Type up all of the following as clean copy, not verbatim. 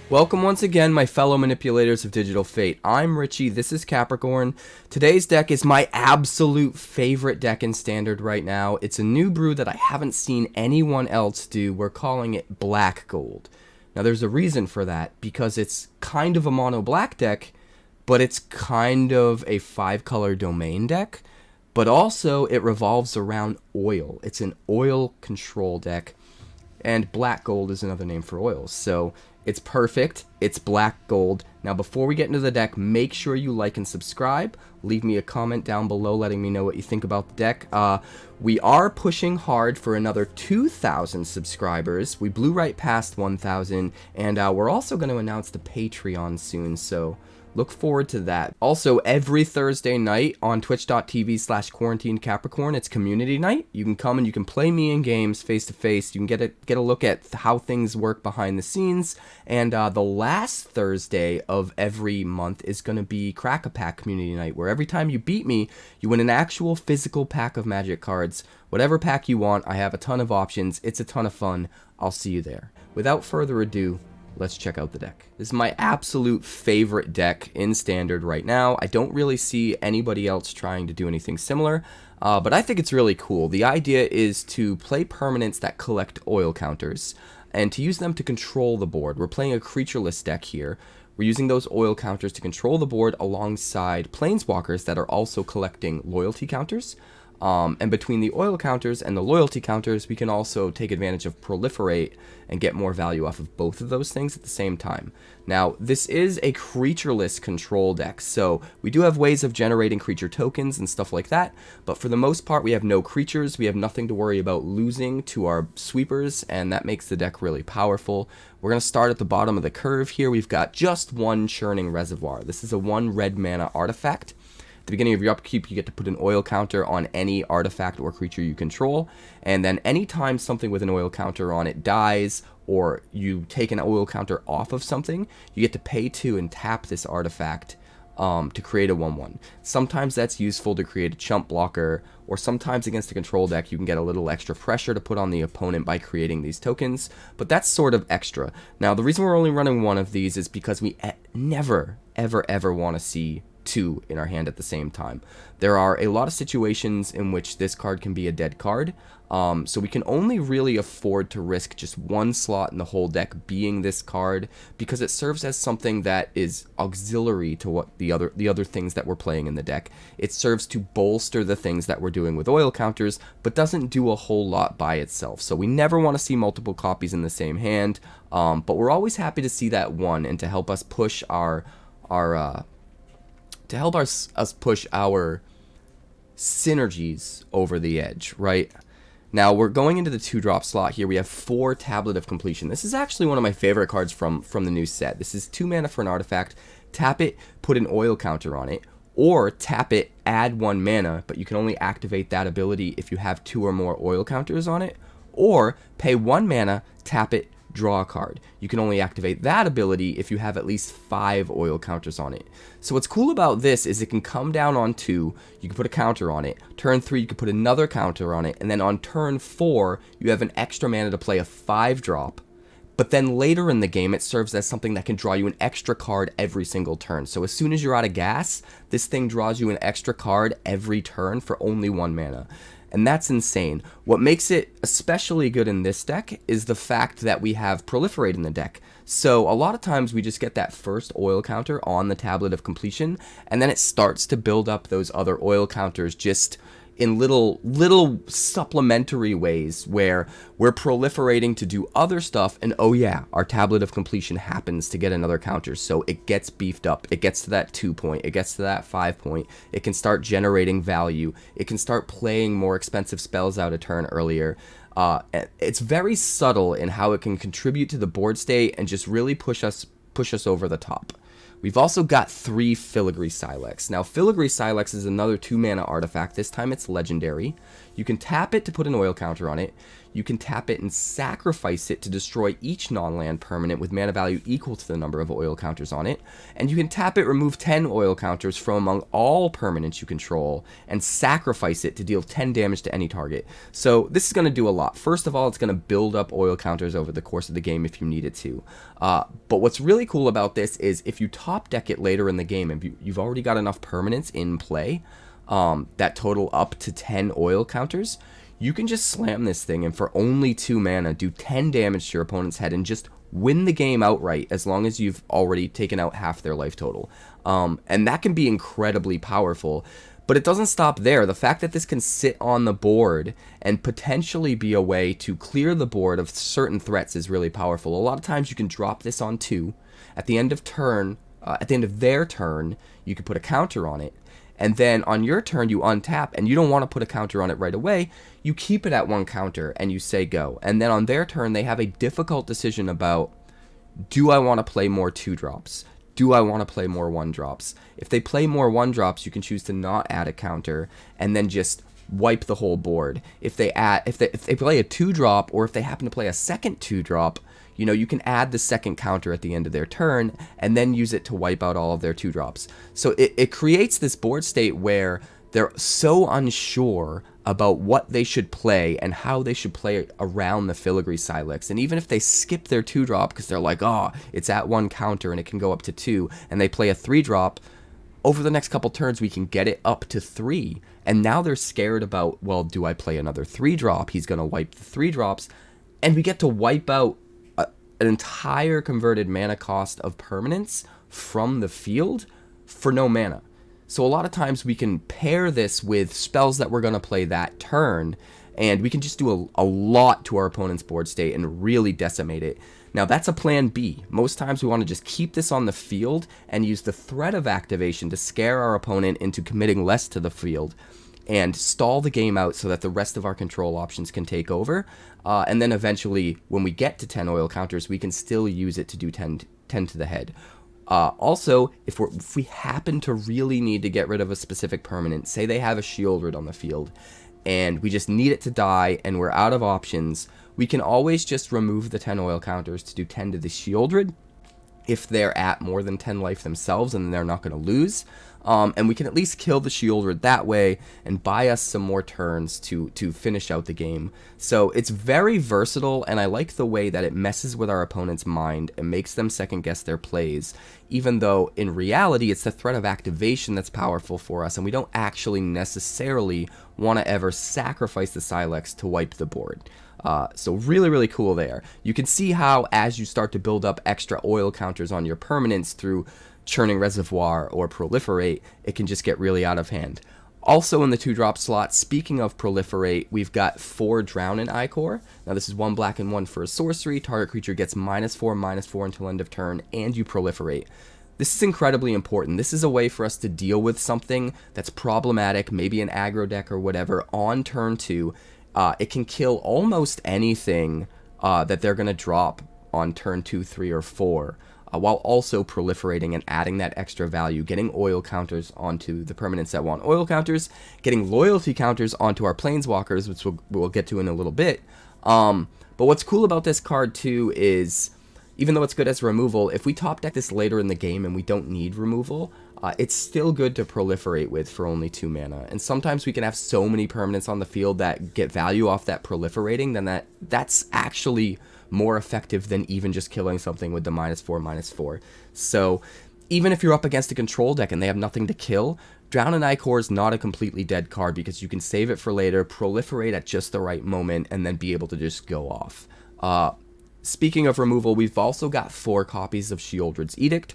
Welcome once again, my fellow manipulators of digital fate. I'm Richie, this is Capricorn. Today's deck is my absolute favorite deck in Standard right now. It's a new brew that I haven't seen anyone else do. We're calling it Black Gold. Now there's a reason for that, because it's kind of a mono-black deck, but it's kind of a 5-color domain deck, but also it revolves around oil. It's an oil control deck, and Black Gold is another name for oils, so it's perfect. It's Black Gold. Now, before we get into the deck, make sure you like and subscribe. Leave me a comment down below letting me know what you think about the deck. We are pushing hard for another 2,000 subscribers. We blew right past 1,000, and we're also going to announce the Patreon soon, so look forward to that. Also, every Thursday night on twitch.tv/quarantinecapricorn, it's community night. You can come and you can play me in games face to face. You can get a look at how things work behind the scenes. And the last Thursday of every month is going to be Crack-A-Pack community night, where every time you beat me, you win an actual physical pack of Magic cards. Whatever pack you want, I have a ton of options. It's a ton of fun. I'll see you there. Without further ado, let's check out the deck. This is my absolute favorite deck in Standard right now. I don't really see anybody else trying to do anything similar, but I think it's really cool. The idea is to play permanents that collect oil counters, and to use them to control the board. We're playing a creatureless deck here. We're using those oil counters to control the board alongside planeswalkers that are also collecting loyalty counters. And between the oil counters and the loyalty counters, we can also take advantage of proliferate and get more value off of both of those things at the same time. Now, this is a creatureless control deck, so we do have ways of generating creature tokens and stuff like that, but for the most part, we have no creatures. We have nothing to worry about losing to our sweepers, and that makes the deck really powerful. We're going to start at the bottom of the curve here. We've got just one Churning Reservoir. This is a 1 red mana artifact. At the beginning of your upkeep, you get to put an oil counter on any artifact or creature you control, and then anytime something with an oil counter on it dies, or you take an oil counter off of something, you get to pay 2 and tap this artifact to create a 1/1. Sometimes that's useful to create a chump blocker, or sometimes against a control deck you can get a little extra pressure to put on the opponent by creating these tokens, but that's sort of extra. Now, the reason we're only running one of these is because we never, ever want to see 2 in our hand at the same time. There are a lot of situations in which this card can be a dead card, so we can only really afford to risk just 1 slot in the whole deck being this card, because it serves as something that is auxiliary to what the other things that we're playing in the deck. It serves to bolster the things that we're doing with oil counters, but doesn't do a whole lot by itself. So we never want to see multiple copies in the same hand, but we're always happy to see that one, and to help us push our push our synergies over the edge, right? Now, we're going into the 2-drop slot here. We have 4 Tablet of Completion. This is actually one of my favorite cards from the new set. This is 2 mana for an artifact. Tap it, put an oil counter on it, or tap it, add 1 mana, but you can only activate that ability if you have 2 or more oil counters on it, or pay 1 mana, tap it, draw a card. You can only activate that ability if you have at least 5 oil counters on it. So what's cool about this is it can come down on 2, you can put a counter on it, turn 3 you can put another counter on it, and then on turn 4 you have an extra mana to play a 5-drop, but then later in the game it serves as something that can draw you an extra card every single turn. So as soon as you're out of gas, this thing draws you an extra card every turn for only 1 mana. And that's insane. What makes it especially good in this deck is the fact that we have Proliferate in the deck. So a lot of times we just get that first oil counter on the Tablet of Completion, and then it starts to build up those other oil counters just in little supplementary ways where we're proliferating to do other stuff, and oh yeah, our Tablet of Completion happens to get another counter, so it gets beefed up, it gets to that 2 point, it gets to that 5 point, it can start generating value, it can start playing more expensive spells out a turn earlier. It's very subtle in how it can contribute to the board state and just really push us over the top. We've also got 3 Filigree Sylex. Now, Filigree Sylex is another 2 mana artifact. This time it's legendary. You can tap it to put an oil counter on it. you can tap it and sacrifice it to destroy each non-land permanent with mana value equal to the number of oil counters on it. And you can tap it, remove 10 oil counters from among all permanents you control, and sacrifice it to deal 10 damage to any target. So this is going to do a lot. First of all, it's going to build up oil counters over the course of the game if you need it to. But what's really cool about this is if you top deck it later in the game, and you've already got enough permanents in play that total up to 10 oil counters, you can just slam this thing and for only 2 mana do 10 damage to your opponent's head and just win the game outright as long as you've already taken out half their life total. And that can be incredibly powerful. But it doesn't stop there. The fact that this can sit on the board and potentially be a way to clear the board of certain threats is really powerful. A lot of times you can drop this on 2. At the end of their turn, you can put a counter on it. And then on your turn, you untap, and you don't want to put a counter on it right away. You keep it at 1 counter, and you say go. And then on their turn, they have a difficult decision about, do I want to play more 2-drops? Do I want to play more 1-drops? If they play more 1-drops, you can choose to not add a counter, and then just wipe the whole board. If they play a 2-drop, or if they happen to play a second 2-drop, you know, you can add the second counter at the end of their turn and then use it to wipe out all of their 2-drops. So it creates this board state where they're so unsure about what they should play and how they should play around the Filigree Sylex. And even if they skip their 2-drop because they're like, oh, it's at 1 counter and it can go up to 2, and they play a 3-drop, over the next couple turns we can get it up to 3. And now they're scared about, well, do I play another 3-drop? He's going to wipe the 3-drops. And we get to wipe out an entire converted mana cost of permanence from the field for no mana. So a lot of times we can pair this with spells that we're going to play that turn, and we can just do a lot to our opponent's board state and really decimate it. Now that's a plan B. Most times we want to just keep this on the field and use the threat of activation to scare our opponent into committing less to the field and stall the game out so that the rest of our control options can take over. And then eventually, when we get to 10 oil counters, we can still use it to do 10 to the head. Also, if we happen to really need to get rid of a specific permanent, say they have a Sheoldred on the field, and we just need it to die, and we're out of options, we can always just remove the 10 oil counters to do 10 to the Sheoldred, if they're at more than 10 life themselves, and they're not going to lose. And we can at least kill the Sheoldred that way and buy us some more turns to finish out the game. So it's very versatile, and I like the way that it messes with our opponent's mind and makes them second guess their plays, even though in reality it's the threat of activation that's powerful for us, and we don't actually necessarily want to ever sacrifice the Sylex to wipe the board. So really, really cool there. You can see how as you start to build up extra oil counters on your permanents through Churning Reservoir or Proliferate, it can just get really out of hand. Also in the 2-drop slot, speaking of Proliferate, we've got 4 Drown in Ichor. Now this is 1 black and 1 for a sorcery. Target creature gets -4/-4 until end of turn, and you Proliferate. This is incredibly important. This is a way for us to deal with something that's problematic, maybe an aggro deck or whatever, on turn 2. It can kill almost anything that they're going to drop on turn 2, 3, or 4. While also proliferating and adding that extra value, getting oil counters onto the permanents that want oil counters, getting loyalty counters onto our planeswalkers, which we'll get to in a little bit. But what's cool about this card too is, even though it's good as removal, if we top deck this later in the game and we don't need removal, it's still good to proliferate with for only 2 mana. And sometimes we can have so many permanents on the field that get value off that proliferating, then that's actually more effective than even just killing something with the -4/-4. So even if you're up against a control deck and they have nothing to kill, Drown in Ichor is not a completely dead card because you can save it for later, proliferate at just the right moment, and then be able to just go off. Speaking of removal, we've also got 4 copies of Sheoldred's Edict.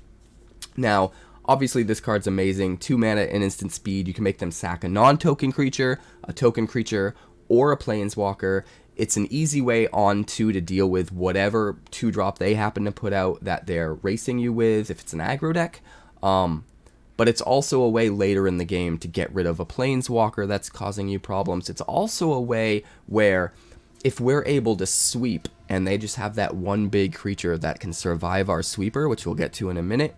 Now, obviously this card's amazing. 2 mana and instant speed. You can make them sack a non-token creature, a token creature, or a planeswalker. It's an easy way on 2 to deal with whatever 2-drop they happen to put out that they're racing you with, if it's an aggro deck. But it's also a way later in the game to get rid of a planeswalker that's causing you problems. It's also a way where if we're able to sweep and they just have that one big creature that can survive our sweeper, which we'll get to in a minute,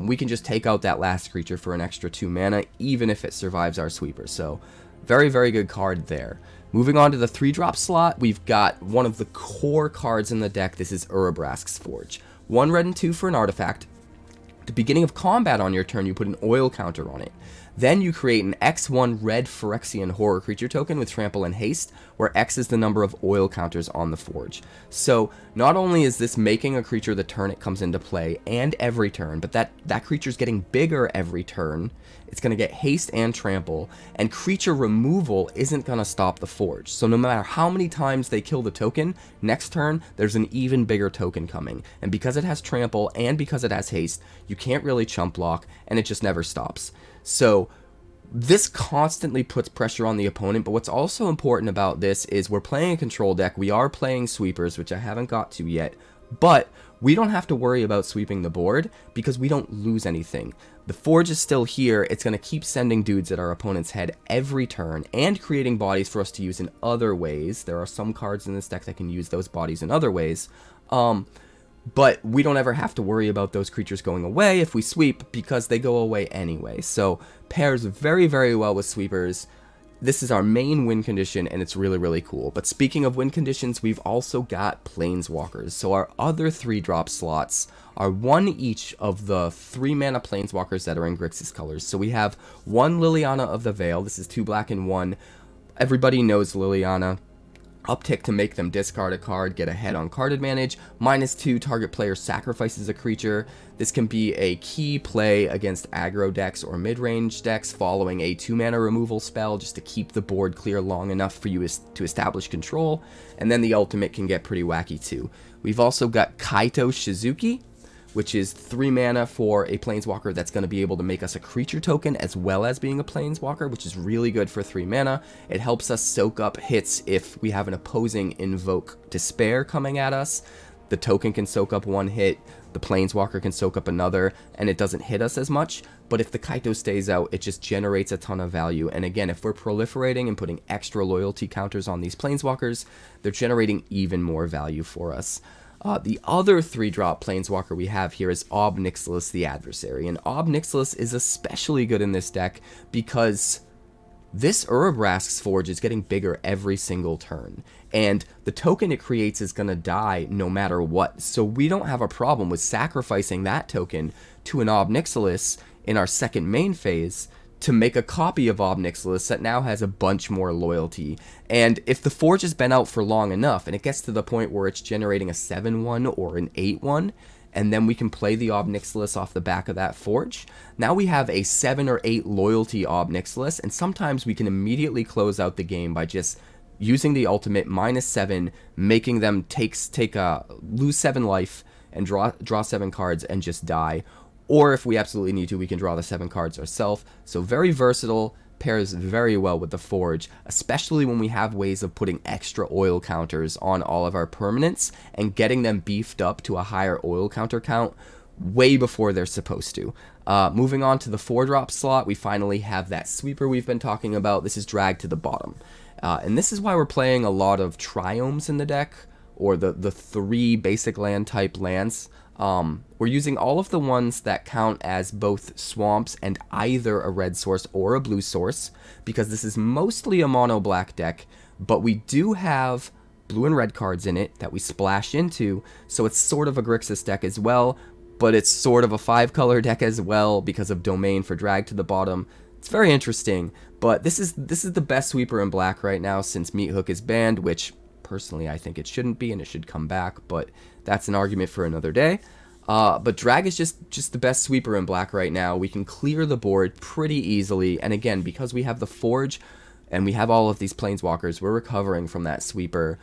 we can just take out that last creature for an extra 2 mana, even if it survives our sweeper. So very, very good card there. Moving on to the 3-drop slot, we've got one of the core cards in the deck. This is Urabrask's Forge. 1 red and 2 for an artifact. At the beginning of combat on your turn, you put an oil counter on it. Then you create an X1 red Phyrexian horror creature token with trample and haste, where X is the number of oil counters on the Forge. So not only is this making a creature the turn it comes into play and every turn, but that creature's getting bigger every turn. It's going to get haste and trample, and creature removal isn't going to stop the Forge. So no matter how many times they kill the token, next turn there's an even bigger token coming. And because it has trample and because it has haste, you can't really chump block, and it just never stops. So this constantly puts pressure on the opponent, but what's also important about this is we're playing a control deck. We are playing sweepers, which I haven't got to yet, but we don't have to worry about sweeping the board because we don't lose anything. The Forge is still here. It's going to keep sending dudes at our opponent's head every turn and creating bodies for us to use in other ways. There are some cards in this deck that can use those bodies in other ways. But we don't ever have to worry about those creatures going away if we sweep because they go away anyway. So pairs very, very well with sweepers. This is our main win condition, and it's really, really cool. But speaking of win conditions, we've also got Planeswalkers. So our other 3-drop slots are 1 each of the 3-mana Planeswalkers that are in Grixis colors. So we have 1 Liliana of the Veil. This is 2 black and 1. Everybody knows Liliana. Uptick to make them discard a card, get ahead on card advantage. -2, target player sacrifices a creature. This can be a key play against aggro decks or mid-range decks following a 2-mana removal spell just to keep the board clear long enough for you to establish control. And then the ultimate can get pretty wacky too. We've also got Kaito Shizuki, which is 3 mana for a Planeswalker that's going to be able to make us a creature token as well as being a Planeswalker, which is really good for 3 mana. It helps us soak up hits if we have an opposing Invoke Despair coming at us. The token can soak up 1 hit, the Planeswalker can soak up another, and it doesn't hit us as much. But if the Kaito stays out, it just generates a ton of value. And again, if we're proliferating and putting extra loyalty counters on these Planeswalkers, they're generating even more value for us. The other 3-drop Planeswalker we have here is Ob Nixilis the Adversary, and Ob Nixilis is especially good in this deck because this Urabrask's Forge is getting bigger every single turn, and the token it creates is going to die no matter what, so we don't have a problem with sacrificing that token to an Ob Nixilis in our second main phase to make a copy of Ob Nixilis that now has a bunch more loyalty. And if the Forge has been out for long enough and it gets to the point where it's generating a 7-1 or an 8-1, and then we can play the Ob Nixilis off the back of that Forge, now we have a 7 or 8 loyalty Ob Nixilis, and sometimes we can immediately close out the game by just using the ultimate -7, making them lose 7 life and draw 7 cards and just die. Or if we absolutely need to, we can draw the 7 cards ourselves. So very versatile, pairs very well with the Forge, especially when we have ways of putting extra oil counters on all of our permanents and getting them beefed up to a higher oil counter count way before they're supposed to. Moving on to the 4-drop slot, we finally have that sweeper we've been talking about. This is Drag to the Bottom. And this is why we're playing a lot of Triomes in the deck, or the 3 basic land type lands. We're using all of the ones that count as both swamps and either a red source or a blue source, because this is mostly a mono-black deck, but we do have blue and red cards in it that we splash into, so it's sort of a Grixis deck as well, but it's sort of a 5-color deck as well because of Domain for Drag to the Bottom. It's very interesting, but this is the best sweeper in black right now since Meathook is banned, which personally I think it shouldn't be and it should come back, but that's an argument for another day. But Drag is just the best sweeper in black right now. We can clear the board pretty easily, and again, because we have the Forge and we have all of these Planeswalkers, we're recovering from that sweeper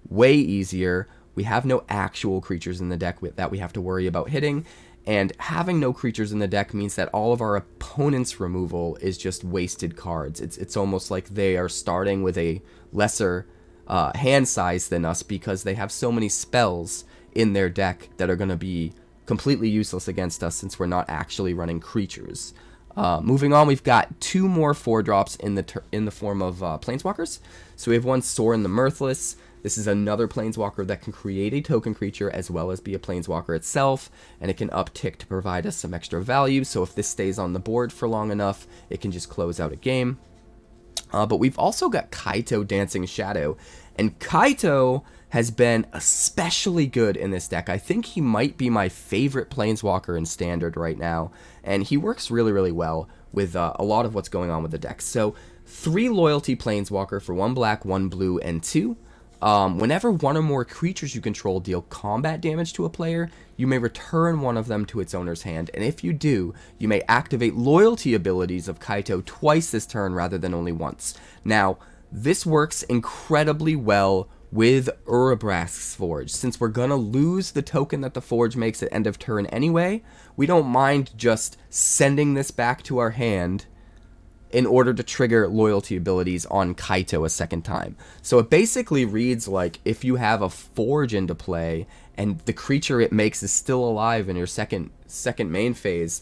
way easier. We have no actual creatures in the deck that we have to worry about hitting, and having no creatures in the deck means that all of our opponent's removal is just wasted cards. It's almost like they are starting with a lesser hand size than us because they have so many spells in their deck that are going to be completely useless against us since we're not actually running creatures. Moving on, we've got 2 more 4-drops in the form of Planeswalkers. So we have one Sorin the Mirthless. This is another Planeswalker that can create a token creature as well as be a Planeswalker itself, and it can uptick to provide us some extra value, so if this stays on the board for long enough, it can just close out a game. But we've also got Kaito Dancing Shadow, and Kaito has been especially good in this deck. I think he might be my favorite Planeswalker in Standard right now, and he works really, really well with a lot of what's going on with the deck. So 3 Loyalty Planeswalker for 1 black, 1 blue, and 2. Whenever one or more creatures you control deal combat damage to a player, you may return one of them to its owner's hand, and if you do, you may activate loyalty abilities of Kaito twice this turn rather than only once. Now, this works incredibly well with Urabrask's Forge. Since we're gonna lose the token that the Forge makes at end of turn anyway, we don't mind just sending this back to our hand in order to trigger loyalty abilities on Kaito a second time. So it basically reads like if you have a Forge into play and the creature it makes is still alive in your second main phase,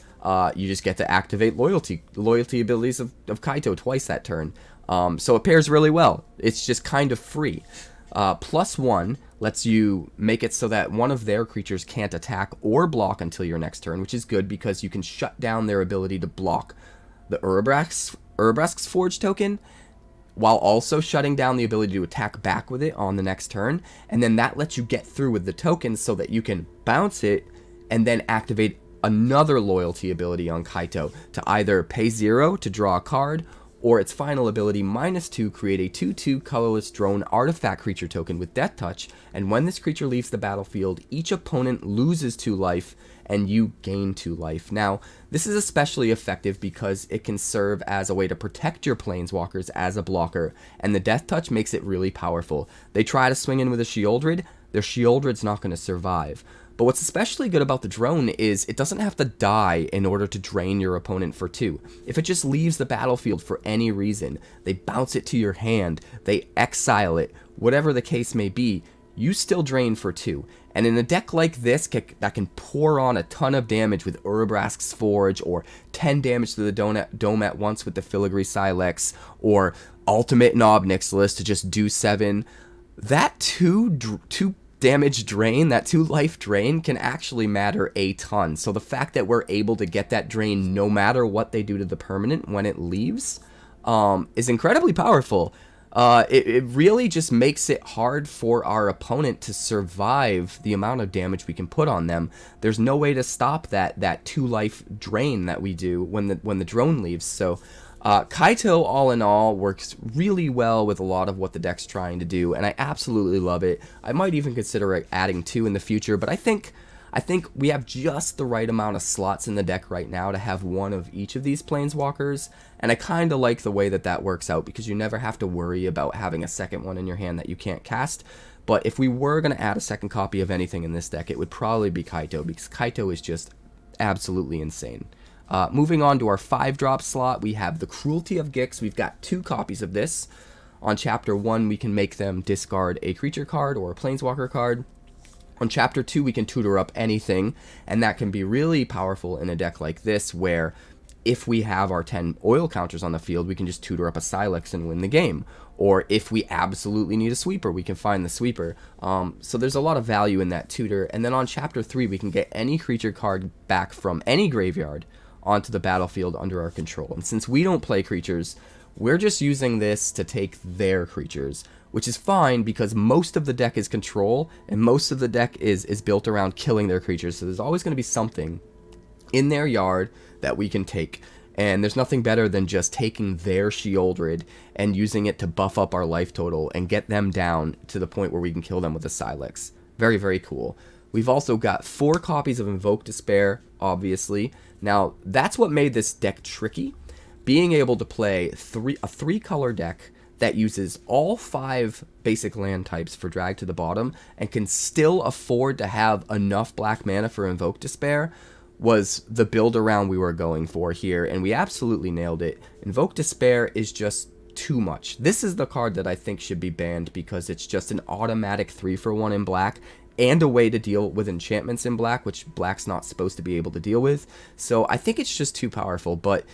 you just get to activate loyalty abilities of Kaito twice that turn. So it pairs really well. It's just kind of free. +1 lets you make it so that one of their creatures can't attack or block until your next turn, which is good because you can shut down their ability to block the Urabrask's Forge token, while also shutting down the ability to attack back with it on the next turn, and then that lets you get through with the token so that you can bounce it and then activate another loyalty ability on Kaito to either pay 0 to draw a card, or its final ability, -2, create a 2/2 colorless drone artifact creature token with Death Touch, and when this creature leaves the battlefield, each opponent loses 2 life, and you gain 2 life. Now, this is especially effective because it can serve as a way to protect your Planeswalkers as a blocker, and the Death Touch makes it really powerful. They try to swing in with a Sheoldred, their Sheoldred's not going to survive. But what's especially good about the drone is it doesn't have to die in order to drain your opponent for 2. If it just leaves the battlefield for any reason, they bounce it to your hand, they exile it, whatever the case may be, you still drain for 2. And in a deck like this that can pour on a ton of damage with Urabrask's Forge, or 10 damage to the dome at once with the Filigree Sylex, or Ultimate and Ob Nixilis to just do 7, that 2 damage drain, that 2 life drain, can actually matter a ton. So the fact that we're able to get that drain no matter what they do to the permanent when it leaves is incredibly powerful. It really just makes it hard for our opponent to survive the amount of damage we can put on them. There's no way to stop that 2 life drain that we do when the drone leaves. So Kaito, all in all, works really well with a lot of what the deck's trying to do, and I absolutely love it. I might even consider adding 2 in the future, but I think we have just the right amount of slots in the deck right now to have one of each of these Planeswalkers, and I kind of like the way that works out because you never have to worry about having a second one in your hand that you can't cast. But if we were going to add a second copy of anything in this deck, it would probably be Kaito, because Kaito is just absolutely insane. Moving on to our 5-drop slot, we have the Cruelty of Gix. We've got 2 copies of this. On Chapter 1, we can make them discard a creature card or a Planeswalker card. On Chapter 2, we can tutor up anything, and that can be really powerful in a deck like this, where if we have our 10 oil counters on the field, we can just tutor up a Sylex and win the game. Or if we absolutely need a sweeper, we can find the sweeper. So there's a lot of value in that tutor. And then on Chapter 3, we can get any creature card back from any graveyard onto the battlefield under our control. And since we don't play creatures, we're just using this to take their creatures, which is fine because most of the deck is control, and most of the deck is built around killing their creatures. So there's always going to be something in their yard that we can take. And there's nothing better than just taking their Sheoldred and using it to buff up our life total and get them down to the point where we can kill them with a Sylex. Very, very cool. We've also got 4 copies of Invoke Despair, obviously. Now, that's what made this deck tricky. Being able to play a 3-color deck that uses all 5 basic land types for drag to the bottom and can still afford to have enough black mana for Invoke Despair was the build around we were going for here, and we absolutely nailed it. Invoke Despair is just too much. This is the card that I think should be banned because it's just an automatic 3-for-1 in black and a way to deal with enchantments in black, which black's not supposed to be able to deal with. So I think it's just too powerful, but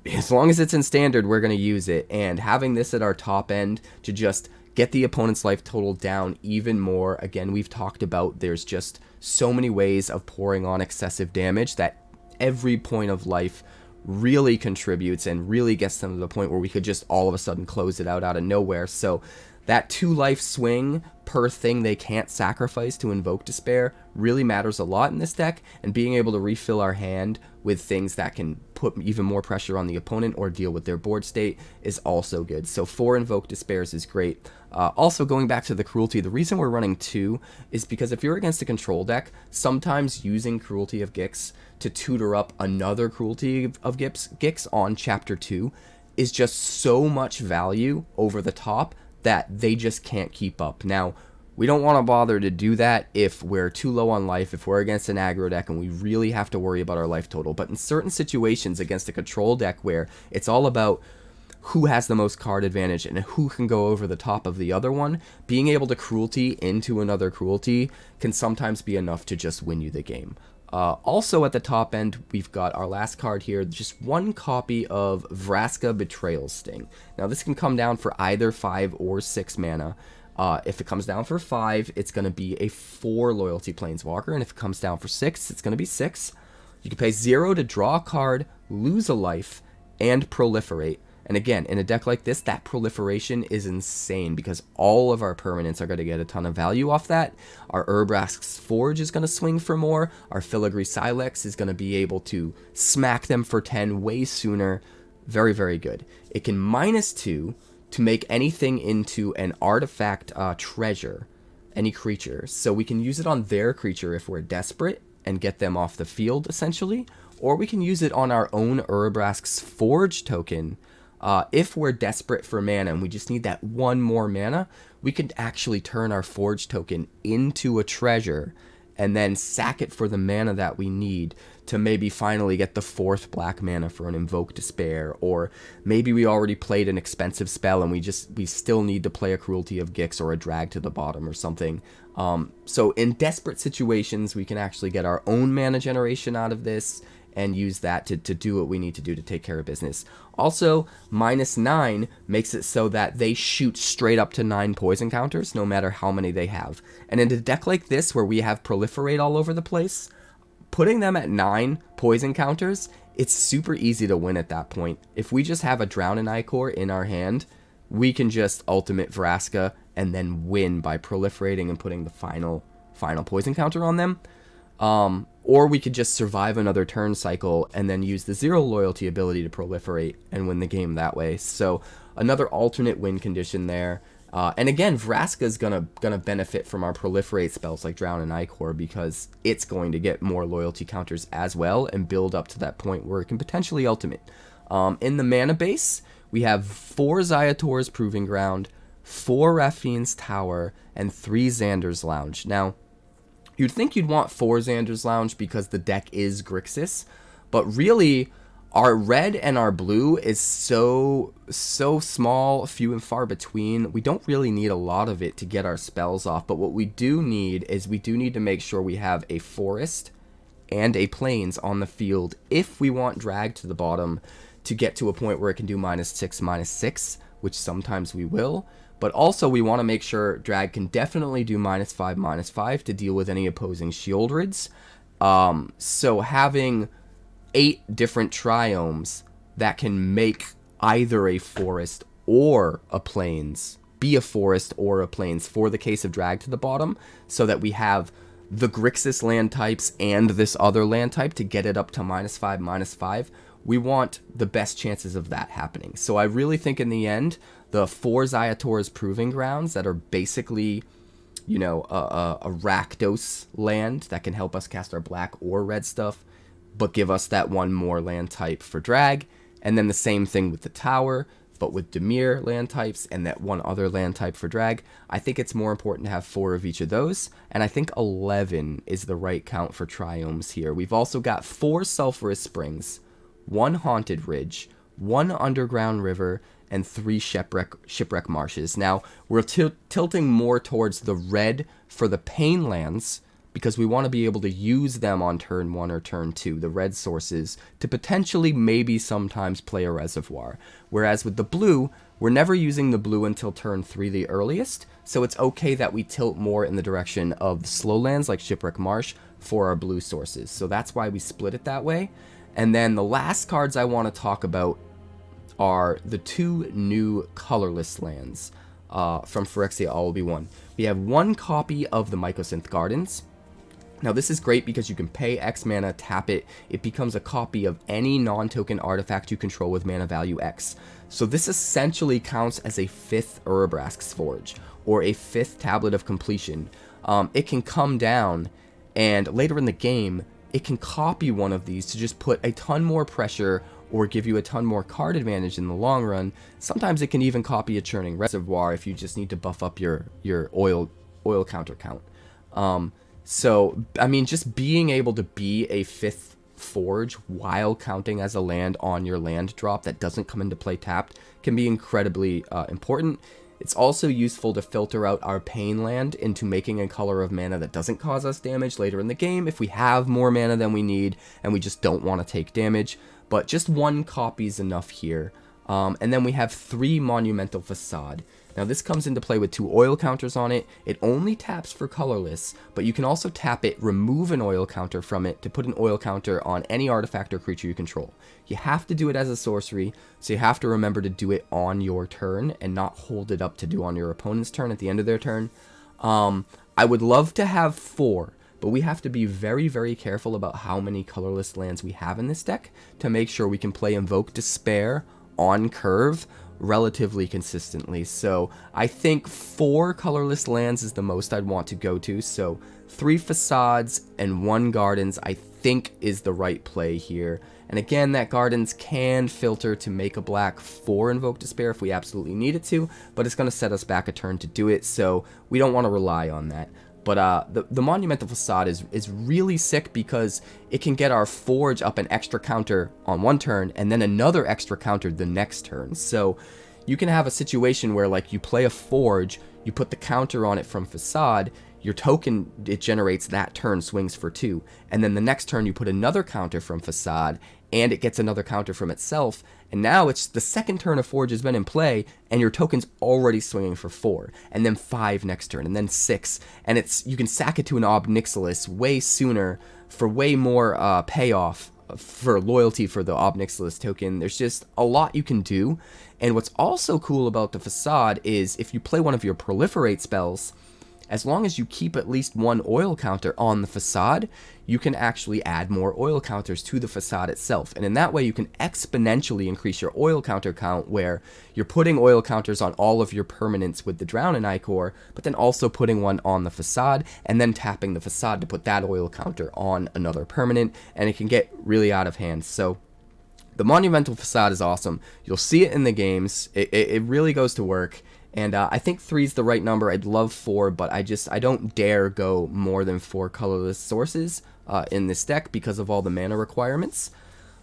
as long as it's in standard, we're going to use it. And having this at our top end to just get the opponent's life total down even more. Again, we've talked about there's just so many ways of pouring on excessive damage that every point of life really contributes and really gets them to the point where we could just all of a sudden close it out of nowhere. So that 2 life swing per thing they can't sacrifice to invoke Despair really matters a lot in this deck, and being able to refill our hand with things that can put even more pressure on the opponent or deal with their board state is also good. So 4 Invoke Despairs is great. Also, going back to the Cruelty, the reason we're running 2 is because if you're against a control deck, sometimes using Cruelty of Gix to tutor up another Cruelty of Gix on Chapter 2 is just so much value over the top that they just can't keep up. Now, we don't want to bother to do that if we're too low on life, if we're against an aggro deck and we really have to worry about our life total. But in certain situations against a control deck where it's all about who has the most card advantage and who can go over the top of the other one, being able to Cruelty into another Cruelty can sometimes be enough to just win you the game. Also at the top end, we've got our last card here, just 1 copy of Vraska Betrayal Sting. Now this can come down for either 5 or 6 mana. If it comes down for 5, it's going to be a 4 loyalty planeswalker, and if it comes down for 6, it's going to be 6. You can pay 0 to draw a card, lose a life, and proliferate. And again, in a deck like this, that proliferation is insane because all of our permanents are going to get a ton of value off that. Our Urabrask's Forge is going to swing for more. Our Filigree Sylex is going to be able to smack them for 10 way sooner. Very, very good. It can -2 to make anything into an artifact treasure, any creature. So we can use it on their creature if we're desperate and get them off the field, essentially. Or we can use it on our own Urabrask's Forge token. If we're desperate for mana and we just need that 1 more mana, we could actually turn our Forge token into a treasure and then sack it for the mana that we need to maybe finally get the 4th black mana for an Invoke Despair, or maybe we already played an expensive spell and we still need to play a Cruelty of Gix or a Drag to the Bottom or something. So in desperate situations, we can actually get our own mana generation out of this and use that to do what we need to do to take care of business. Also, -9 makes it so that they shoot straight up to 9 poison counters, no matter how many they have. And in a deck like this, where we have Proliferate all over the place, putting them at 9 poison counters, it's super easy to win at that point. If we just have a Drown in Ichor in our hand, we can just ultimate Vraska and then win by proliferating and putting the final poison counter on them. Or we could just survive another turn cycle and then use the 0 loyalty ability to proliferate and win the game that way. So another alternate win condition there. And again, Vraska is gonna benefit from our proliferate spells like Drown and Ichor because it's going to get more loyalty counters as well and build up to that point where it can potentially ultimate. In the mana base, we have 4 Ziatora's Proving Ground, 4 Raffine's Tower, and 3 Xander's Lounge. Now, you'd think you'd want 4 Xander's Lounge because the deck is Grixis, but really, our red and our blue is so small, few and far between. We don't really need a lot of it to get our spells off, but what we do need is we do need to make sure we have a forest and a plains on the field if we want Drag to the Bottom to get to a point where it can do -6/-6, which sometimes we will. But also we want to make sure Drag can definitely do -5/-5 to deal with any opposing Sheoldreds. So having 8 different triomes that can make either a forest or a plains, be a forest or a plains for the case of Drag to the Bottom, so that we have the Grixis land types and this other land type to get it up to -5/-5. We want the best chances of that happening. So I really think in the end, the 4 Ziatora's Proving Grounds that are basically, you know, a Rakdos land that can help us cast our black or red stuff, but give us that 1 more land type for Drag. And then the same thing with the Tower, but with Dimir land types and that 1 other land type for Drag. I think it's more important to have 4 of each of those. And I think 11 is the right count for triomes here. We've also got 4 Sulfurous Springs, 1 Haunted Ridge, 1 Underground River, and 3 Shipwreck Marshes. Now, we're tilting more towards the red for the Pain lands because we want to be able to use them on turn 1 or turn 2, the red sources, to potentially maybe sometimes play a Reservoir. Whereas with the blue, we're never using the blue until turn 3 the earliest, so it's okay that we tilt more in the direction of slow lands like Shipwreck Marsh for our blue sources. So that's why we split it that way. And then the last cards I want to talk about are the 2 new colorless lands from Phyrexia All Will Be One. We have 1 copy of the Mycosynth Gardens. Now this is great because you can pay X mana, tap it, it becomes a copy of any non-token artifact you control with mana value X. So this essentially counts as a 5th Urabrask's Forge, or a 5th Tablet of Completion. It can come down, and later in the game, it can copy one of these to just put a ton more pressure or give you a ton more card advantage in the long run. Sometimes it can even copy a Churning Reservoir if you just need to buff up your oil counter count. So, I mean, just being able to be a 5th Forge while counting as a land on your land drop that doesn't come into play tapped can be incredibly important. It's also useful to filter out our pain land into making a color of mana that doesn't cause us damage later in the game if we have more mana than we need and we just don't want to take damage. But just 1 copy is enough here. And then we have 3 Monumental Facade. Now this comes into play with 2 oil counters on it. It only taps for colorless, but you can also tap it, remove an oil counter from it to put an oil counter on any artifact or creature you control. You have to do it as a sorcery, so you have to remember to do it on your turn and not hold it up to do on your opponent's turn at the end of their turn. I would love to have 4, but we have to be very, very careful about how many colorless lands we have in this deck to make sure we can play Invoke Despair on curve relatively consistently. So I think 4 colorless lands is the most I'd want to go to. So 3 Facades and 1 Gardens I think is the right play here. And again, that Gardens can filter to make a black for Invoke Despair if we absolutely need it to, but it's going to set us back a turn to do it, so we don't want to rely on that. But the Monumental Facade is really sick because it can get our Forge up an extra counter on one turn and then another extra counter the next turn. So you can have a situation where, like, you play a Forge, you put the counter on it from Facade, your token it generates that turn swings for 2, and then the next turn you put another counter from Facade and it gets another counter from itself, and now it's the second turn of Forge has been in play and your token's already swinging for 4, and then 5 next turn, and then 6, and you can sack it to an Ob Nixilis way sooner for way more payoff for loyalty for the Ob Nixilis token. There's just a lot you can do, and what's also cool about the Facade is if you play one of your Proliferate spells, as long as you keep at least 1 oil counter on the Facade, you can actually add more oil counters to the Facade itself. And in that way, you can exponentially increase your oil counter count, where you're putting oil counters on all of your permanents with the Drown and Ichor, but then also putting one on the Facade, and then tapping the Facade to put that oil counter on another permanent, and it can get really out of hand. So the Monumental Facade is awesome. You'll see it in the games. It really goes to work. And I think 3 is the right number. I'd love 4, but I don't dare go more than 4 colorless sources in this deck because of all the mana requirements.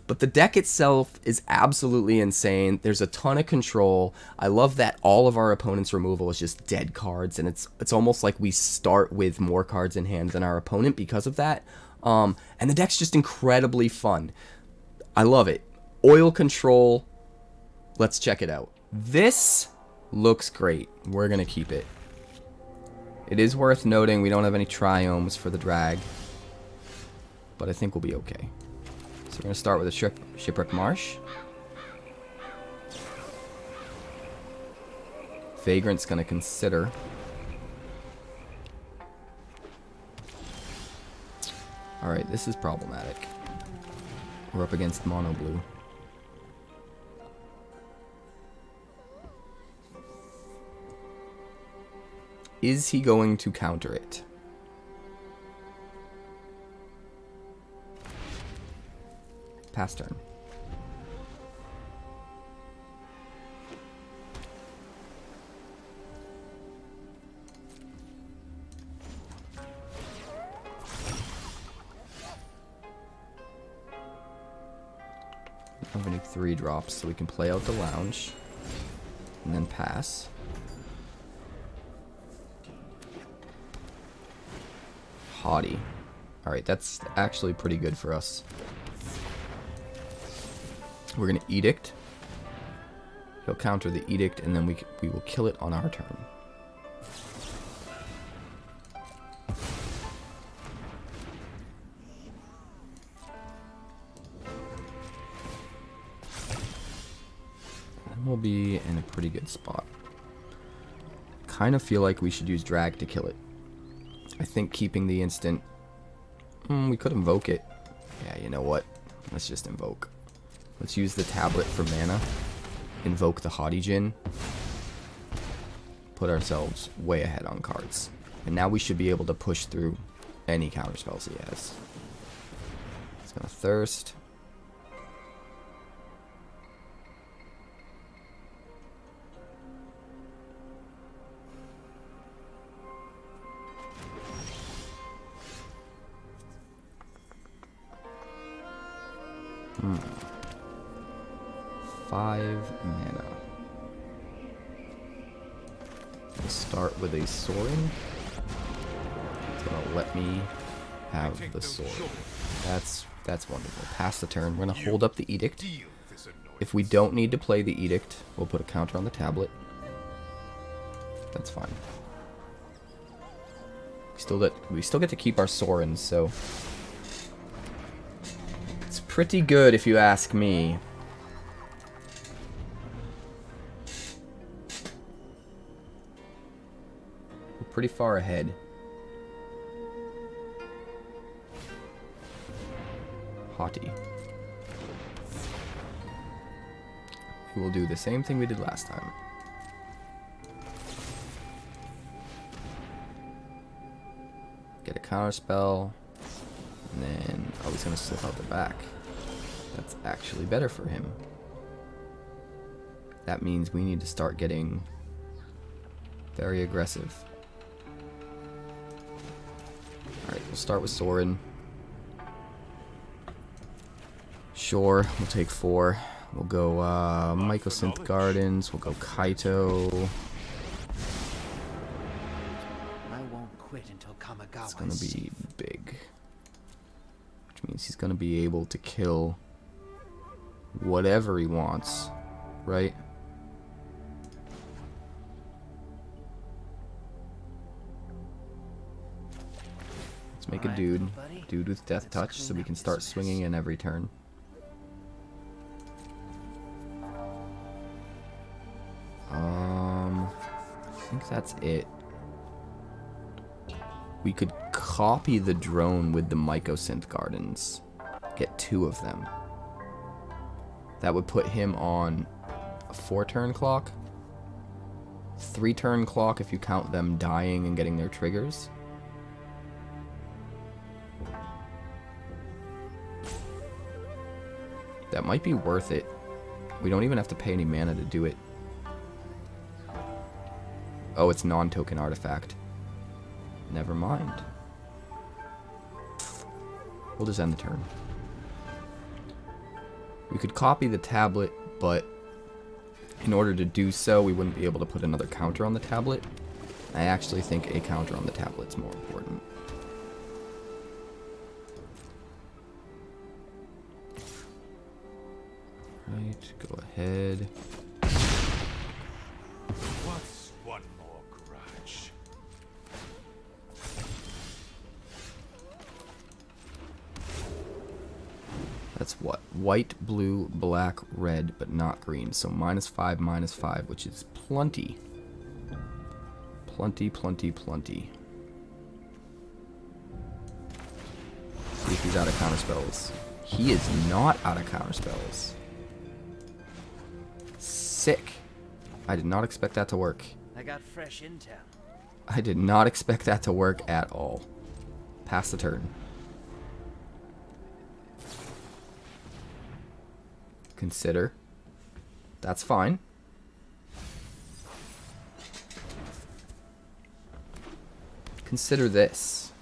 But the deck itself is absolutely insane. There's a ton of control. I love that all of our opponent's removal is just dead cards, and it's almost like we start with more cards in hand than our opponent because of that. And the deck's just incredibly fun. I love it. Oil control. Let's check it out. This looks great. We're going to keep it. It is worth noting we don't have any triomes for the drag, but I think we'll be okay. So we're going to start with a Shipwreck Marsh. Vagrant's going to consider. Alright, this is problematic. We're up against Monoblue. Is he going to counter it? Pass turn. We don't have any 3 drops, so we can play out the Lounge and then pass. Haughty. Alright, that's actually pretty good for us. We're going to Edict. He'll counter the Edict, and then we will kill it on our turn. we'll be in a pretty good spot. Kind of feel like we should use drag to kill it. I think keeping the instant... we could invoke it. Yeah, you know what? Let's just invoke. Let's use the tablet for mana. Invoke the Haughty Djinn. Put ourselves way ahead on cards. And now we should be able to push through any counterspells he has. He's gonna Thirst. Hmm. 5 mana. We'll start with a Sorin. It's gonna let me have the sword. That's wonderful. Pass the turn. We're gonna hold up the Edict. If we don't need to play the Edict, we'll put a counter on the tablet. That's fine. We still get to keep our Sorins, so it's pretty good if you ask me. We're pretty far ahead. Haughty. We will do the same thing we did last time. Get a counter spell, and then he's gonna slip out the back. That's actually better for him. That means we need to start getting very aggressive. Alright, we'll start with Sorin. Sure, we'll take 4. We'll go Mycosynth Gardens, we'll go Kaito. It's gonna be big. Which means he's gonna be able to kill whatever he wants, right? Let's make a dude with Death Touch so we can start swinging in every turn. I think that's it. We could copy the drone with the Mycosynth Gardens. Get 2 of them. That would put him on a 4-turn clock. 3-turn clock if you count them dying and getting their triggers. That might be worth it. We don't even have to pay any mana to do it. Oh, it's non-token artifact. Never mind. We'll just end the turn. We could copy the tablet, but in order to do so, we wouldn't be able to put another counter on the tablet. I actually think a counter on the tablet's more important. Right, go ahead. What's one more grudge? That's what? White, blue, black, red, but not green. So -5, -5, which is plenty. Plenty, plenty, plenty. See if he's out of counterspells. He is not out of counterspells. Sick. I did not expect that to work. I got fresh intel. I did not expect that to work at all. Pass the turn. Consider. That's fine. Consider this.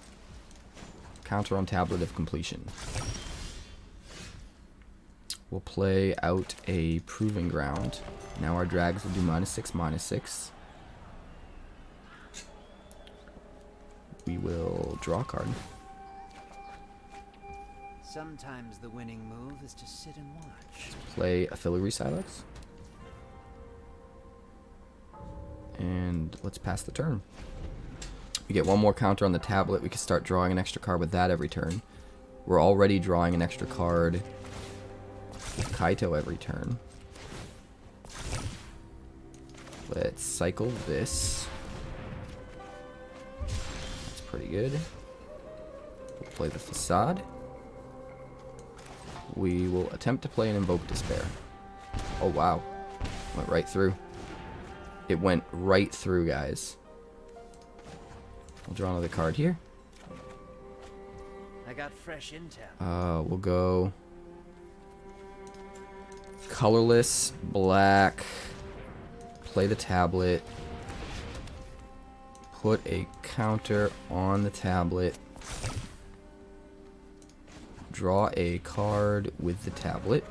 Counter on Tablet of Completion. We'll play out a Proving Ground. Now our drags will do -6, -6. We will draw a card. Sometimes the winning move is to sit and watch. Play a Filigree Sylex. And let's pass the turn. We get 1 more counter on the tablet. We can start drawing an extra card with that every turn. We're already drawing an extra card with Kaito every turn. Let's cycle this. That's pretty good. We'll play the Facade. We will attempt to play an Invoke Despair. Oh, wow. Went right through. It went right through, guys. We'll draw another card here. I got fresh intel. We'll go colorless, black, play the tablet, put a counter on the tablet, draw a card with the tablet,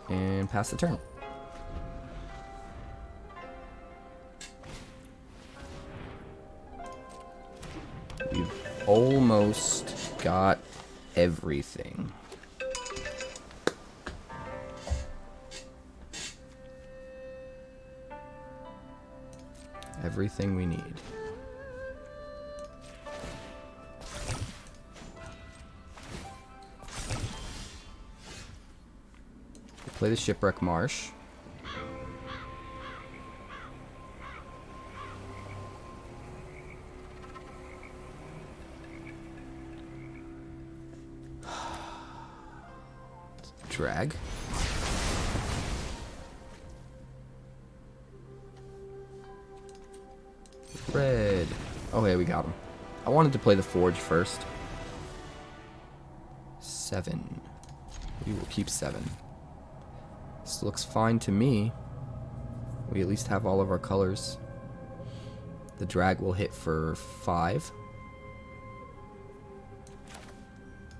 and pass the turn. We've almost got everything. Everything we need. Play the Shipwreck Marsh. Drag. Red. Oh, hey, we got him. I wanted to play the Forge first. 7. We will keep 7. This looks fine to me. We at least have all of our colors. The drag will hit for 5.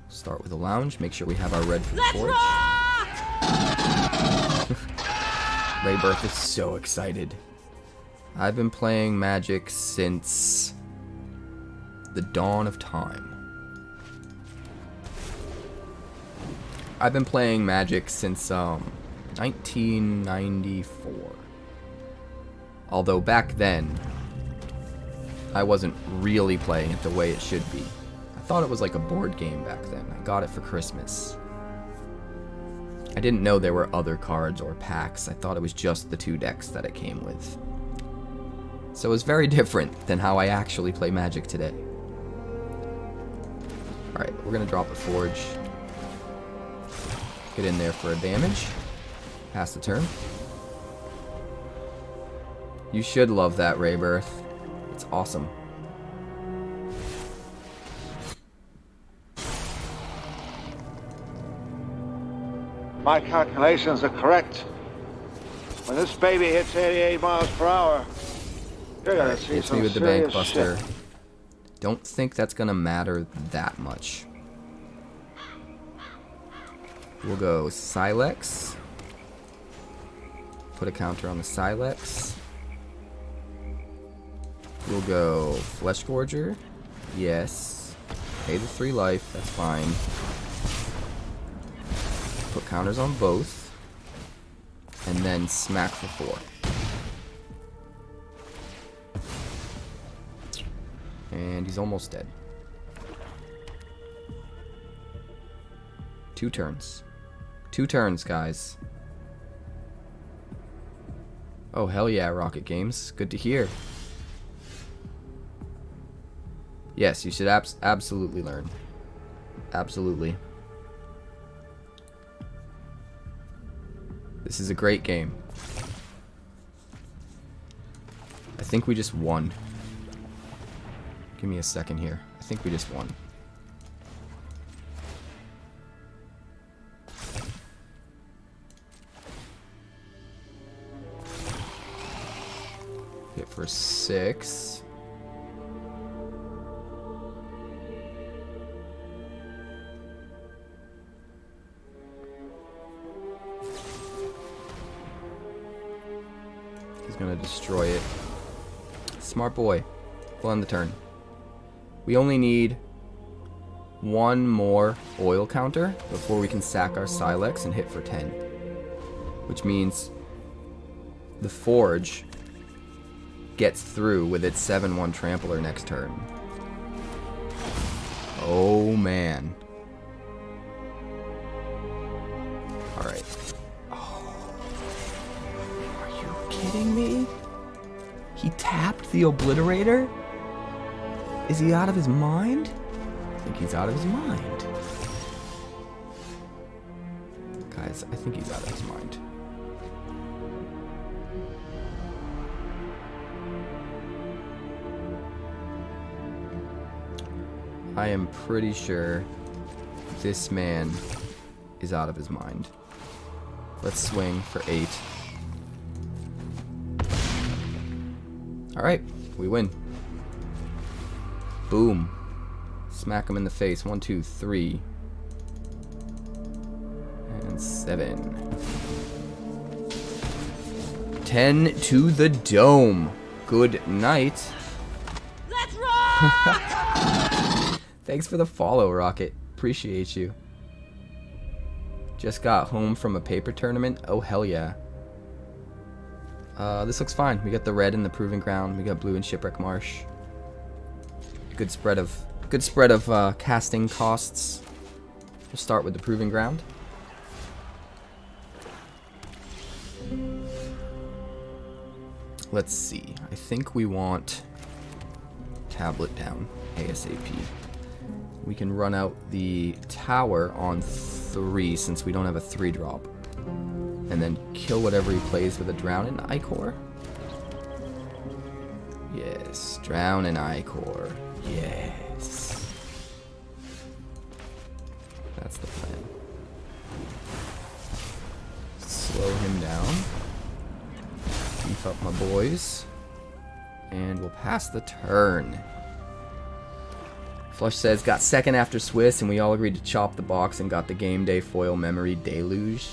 Start with a lounge. Make sure we have our red for the Forge. Reaberth is so excited. I've been playing Magic since the dawn of time. I've been playing Magic since 1994. Although back then, I wasn't really playing it the way it should be. I thought it was like a board game back then. I got it for Christmas. I didn't know there were other cards or packs. I thought it was just the 2 decks that it came with. So it's very different than how I actually play Magic today. Alright, we're going to drop the Forge. Get in there for a damage. Pass the turn. You should love that, Reaberth. It's awesome. My calculations are correct. When this baby hits 88 miles per hour, you're gonna see hits some me with the serious Bank Buster. shit. Don't think that's gonna matter that much. We'll go Sylex. Put a counter on the Sylex. We'll go Flesh Gorger. Yes. Pay the 3 life. That's fine. Put counters on both. And then smack for 4. And he's almost dead. 2 turns. 2 turns, guys. Oh, hell yeah, Rocket Games. Good to hear. Yes, you should absolutely learn. Absolutely. This is a great game. I think we just won. Give me a second here. I think we just won. Hit for 6. He's gonna destroy it. Smart boy. We'll end the turn. We only need 1 more oil counter before we can sack our Sylex and hit for 10. Which means the Forge gets through with its 7/1 Trampler next turn. Oh man. Alright. Oh. the Obliterator? Is he out of his mind? I think he's out of his mind. Guys, I think he's out of his mind. I am pretty sure this man is out of his mind. Let's swing for 8. Alright, we win. Boom. Smack him in the face. 1, 2, 3. And 7. 10 to the dome. Good night. Let's rock! Thanks for the follow, Rocket. Appreciate you. Just got home from a paper tournament. Oh, hell yeah. This looks fine. We got the red in the Proving Ground. We got blue in Shipwreck Marsh. Good spread of casting costs. We'll start with the Proving Ground. Let's see. I think we want Tablet down ASAP. We can run out the tower on 3 since we don't have a 3-drop. And then kill whatever he plays with a Drown in Ichor. Yes, Drown in Ichor. Yes. That's the plan. Slow him down. Beef up my boys. And we'll pass the turn. Flush says, got second after Swiss, and we all agreed to chop the box and got the Game Day Foil Memory Deluge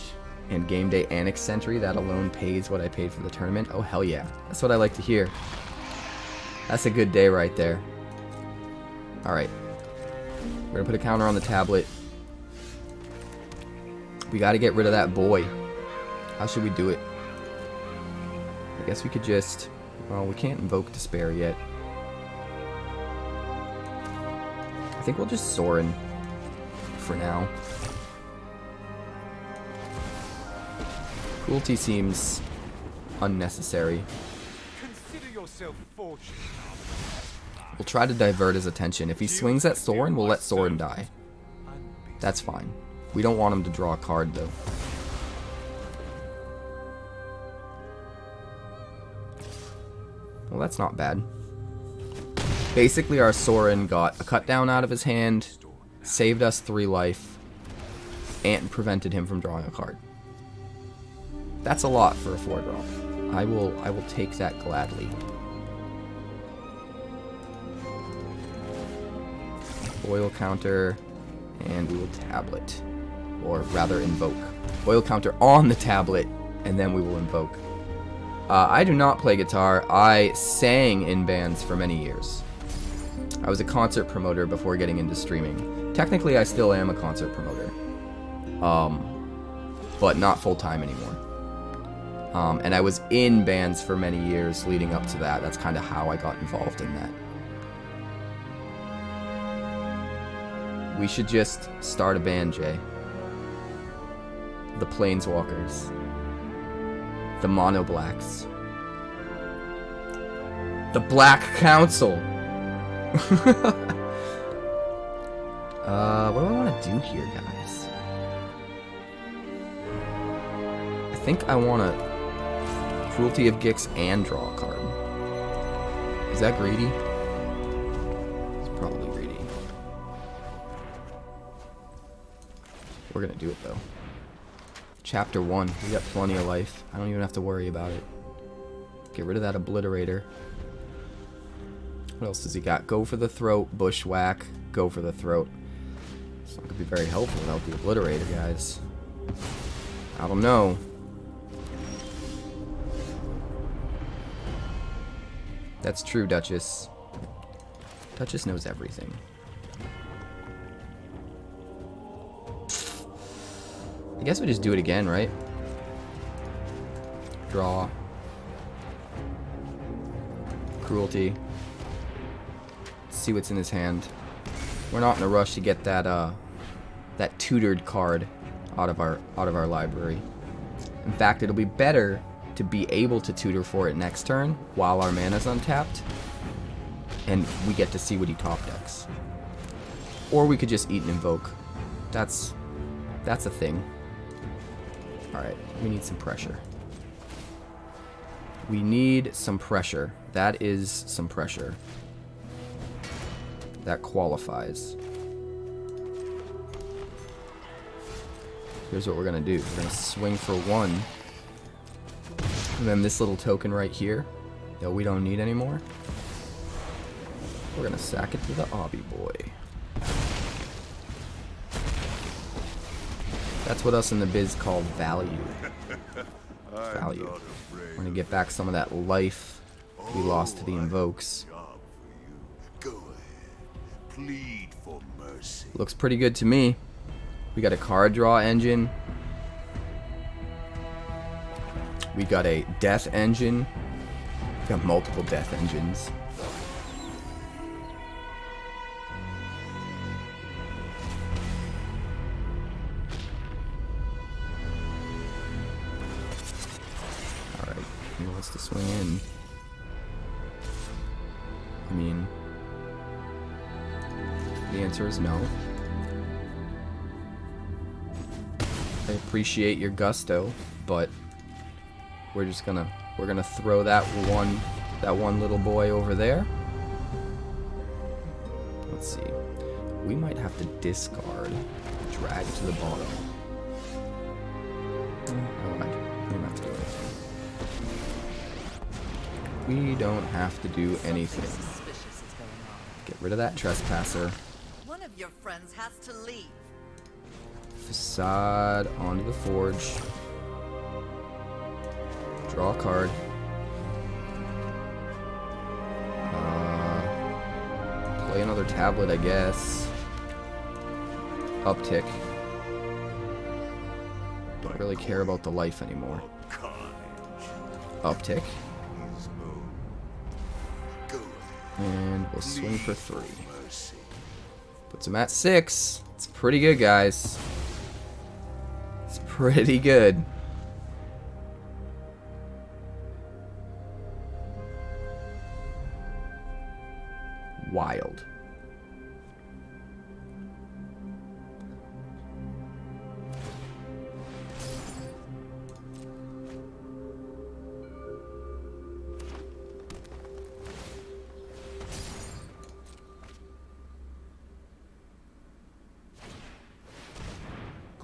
and Game Day Annex Sentry. That alone pays what I paid for the tournament. Oh, hell yeah. That's what I like to hear. That's a good day right there. Alright. We're going to put a counter on the tablet. We got to get rid of that boy. How should we do it? I guess we could just... Well, we can't invoke Despair yet. I think we'll just Sorin for now. Cruelty seems unnecessary. Consider yourself fortunate. We'll try to divert his attention. If he swings at Sorin, we'll let Sorin die. That's fine. We don't want him to draw a card, though. Well, that's not bad. Basically, our Sorin got a cut down out of his hand, saved us 3 life, and prevented him from drawing a card. That's a lot for a 4-drop. I will take that gladly. Foil counter, and we will tablet. Or rather, invoke. Foil counter on the tablet, and then we will invoke. I do not play guitar. I sang in bands for many years. I was a concert promoter before getting into streaming. Technically, I still am a concert promoter. But not full-time anymore. And I was in bands for many years leading up to that. That's kind of how I got involved in that. We should just start a band, Jay. The Planeswalkers. The Monoblacks. The Black Council. What do I want to do here, guys? I think I want to Cruelty of Gix and draw a card. Is that greedy? It's probably greedy. We're gonna do it though. Chapter 1. We got plenty of life. I don't even have to worry about it. Get rid of that Obliterator. What else does he got? Go for the throat, Bushwhack, go for the throat. It's not gonna be very helpful without the Obliterator, guys. I don't know. That's true, Duchess. Duchess knows everything. I guess we just do it again, right? Draw. Cruelty. See what's in his hand. We're not in a rush to get that that tutored card out of our library. In fact, it'll be better to be able to tutor for it next turn while our mana's untapped, and we get to see what he top decks. Or we could just eat and invoke. That's a thing. Alright, we need some pressure. We need some pressure. That is some pressure. That qualifies. Here's what we're going to do. We're going to swing for 1. And then this little token right here that we don't need anymore, we're going to sack it to the Obby boy. That's what us in the biz call value. Value. We're going to get back some of that life we lost to the invokes. Looks pretty good to me. We got a card draw engine. We got a death engine. We got multiple death engines. Alright, he wants to swing in. I mean, the answer is no. I appreciate your gusto, but we're gonna throw that one little boy over there. Let's see. We might have to discard, drag to the bottom. Oh, we don't have to do anything. We don't have to do anything. Get rid of that trespasser. One of your friends has to leave. Facade onto the forge. Draw a card. Play another tablet, I guess. Uptick. Don't really care about the life anymore. Uptick. And we'll swing for 3. Puts him at 6. It's pretty good, guys. It's pretty good. Wild.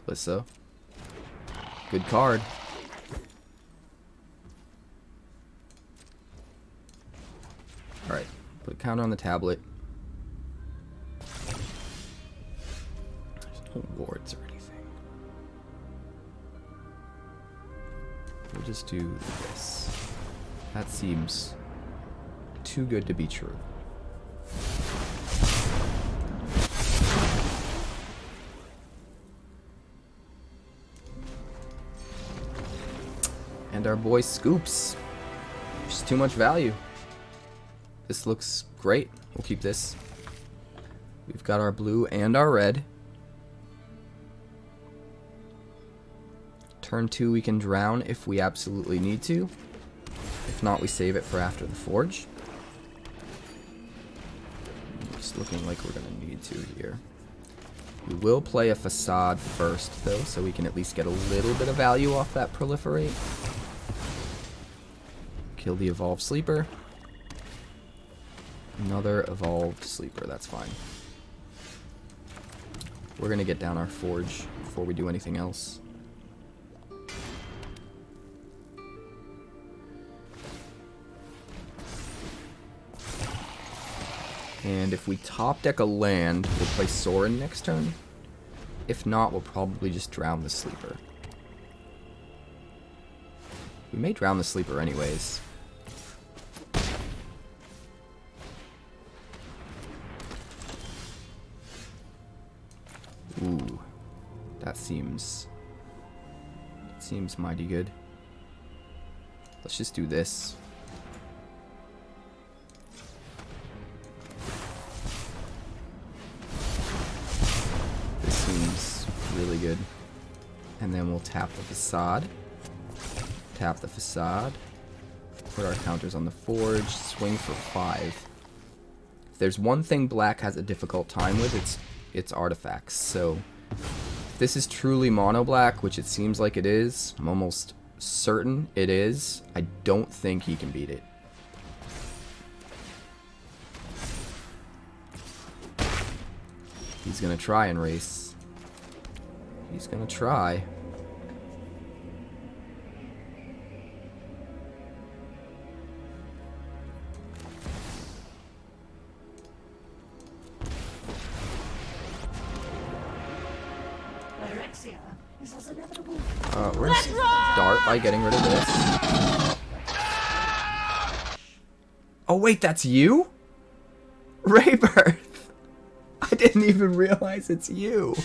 Glissa. Good card. Alright, put a counter on the tablet. There's no wards or anything. We'll just do this. That seems too good to be true. And our boy scoops. Just too much value. This looks great. We'll keep this. We've got our blue and our red. Turn 2 we can drown if we absolutely need to. If not, we save it for after the forge. Just looking like we're going to need to here. We will play a facade first, though, so we can at least get a little bit of value off that proliferate. Kill the evolved sleeper. Another evolved sleeper, that's fine. We're going to get down our forge before we do anything else. And if we top deck a land, we'll play Sorin next turn. If not, we'll probably just drown the sleeper. We may drown the sleeper anyways. Ooh, that seems mighty good. Let's just do this. This seems really good. And then we'll tap the facade. tap the facade. Put our counters on the forge. Swing for 5. If there's one thing black has a difficult time with, it's artifacts. So if this is truly mono black, which it seems like it is, I'm almost certain it is, I don't think he can beat it. He's gonna try and race. He's gonna try. Phyrexia is as inevitable. We're gonna start by getting rid of this. Oh wait, that's you? Reaberth! I didn't even realize it's you.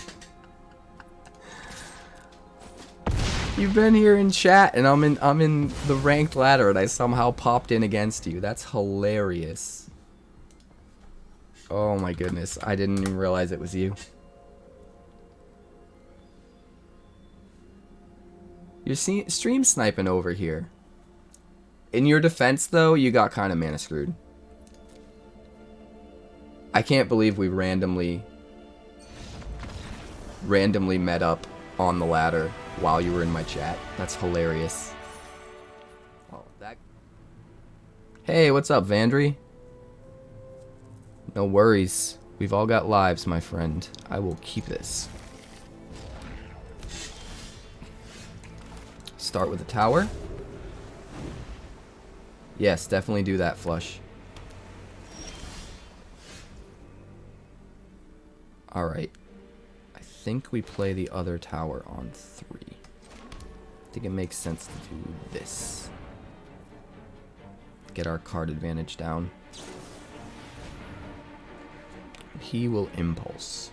You've been here in chat, and I'm in the ranked ladder, and I somehow popped in against you. That's hilarious. Oh my goodness, I didn't even realize it was you. You're stream sniping over here. In your defense, though, you got kind of mana screwed. I can't believe we randomly met up on the ladder while you were in my chat. That's hilarious. Oh, hey, what's up, Vandry? No worries. We've all got lives, my friend. I will keep this. Start with a tower. Yes, definitely do that, Flush. Alright. I think we play the other tower on 3. I think it makes sense to do this. Get our card advantage down. He will impulse.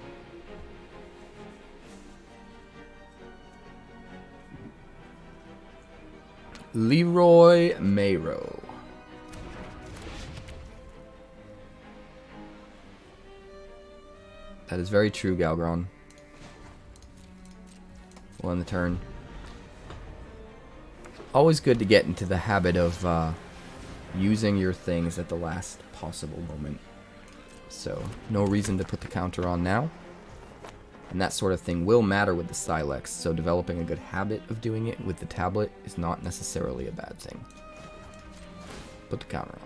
Leroy Mayro. That is very true, Galgron. We'll end the turn. Always good to get into the habit of using your things at the last possible moment. So, no reason to put the counter on now. And that sort of thing will matter with the Sylex, so developing a good habit of doing it with the tablet is not necessarily a bad thing. Put the counter on.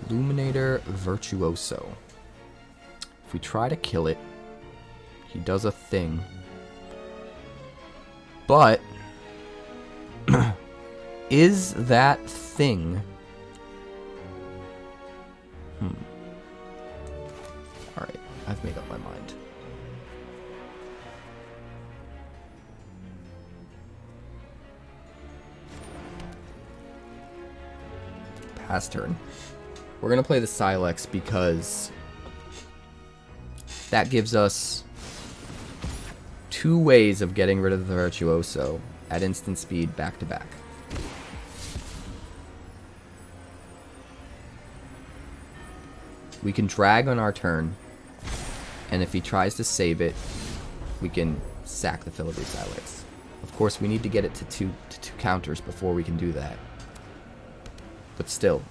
Illuminator Virtuoso. If we try to kill it, he does a thing. But is that thing... Alright, I've made up my mind. Pass turn. We're going to play the Sylex because that gives us 2 ways of getting rid of the Virtuoso at instant speed back to back. We can drag on our turn, and if he tries to save it, we can sack the Filigree Sylex. Of course, we need to get it to two counters before we can do that. But still.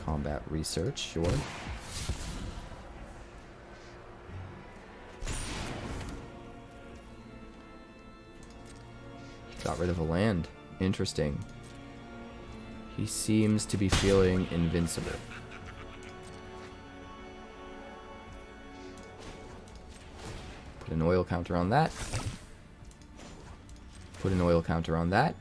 Combat research, sure. Got rid of a land. Interesting. He seems to be feeling invincible. Put an oil counter on that. Put an oil counter on that.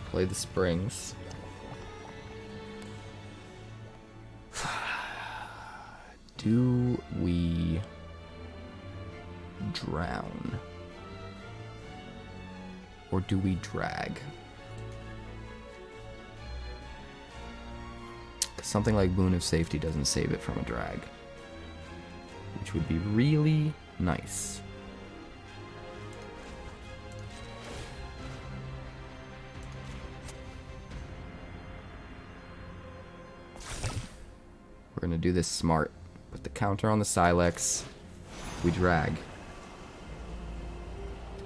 Play the Springs. Do we drown? Or do we drag? Something like Boon of Safety doesn't save it from a drag, which would be really nice. We're going to do this smart. Put the counter on the Sylex. We drag.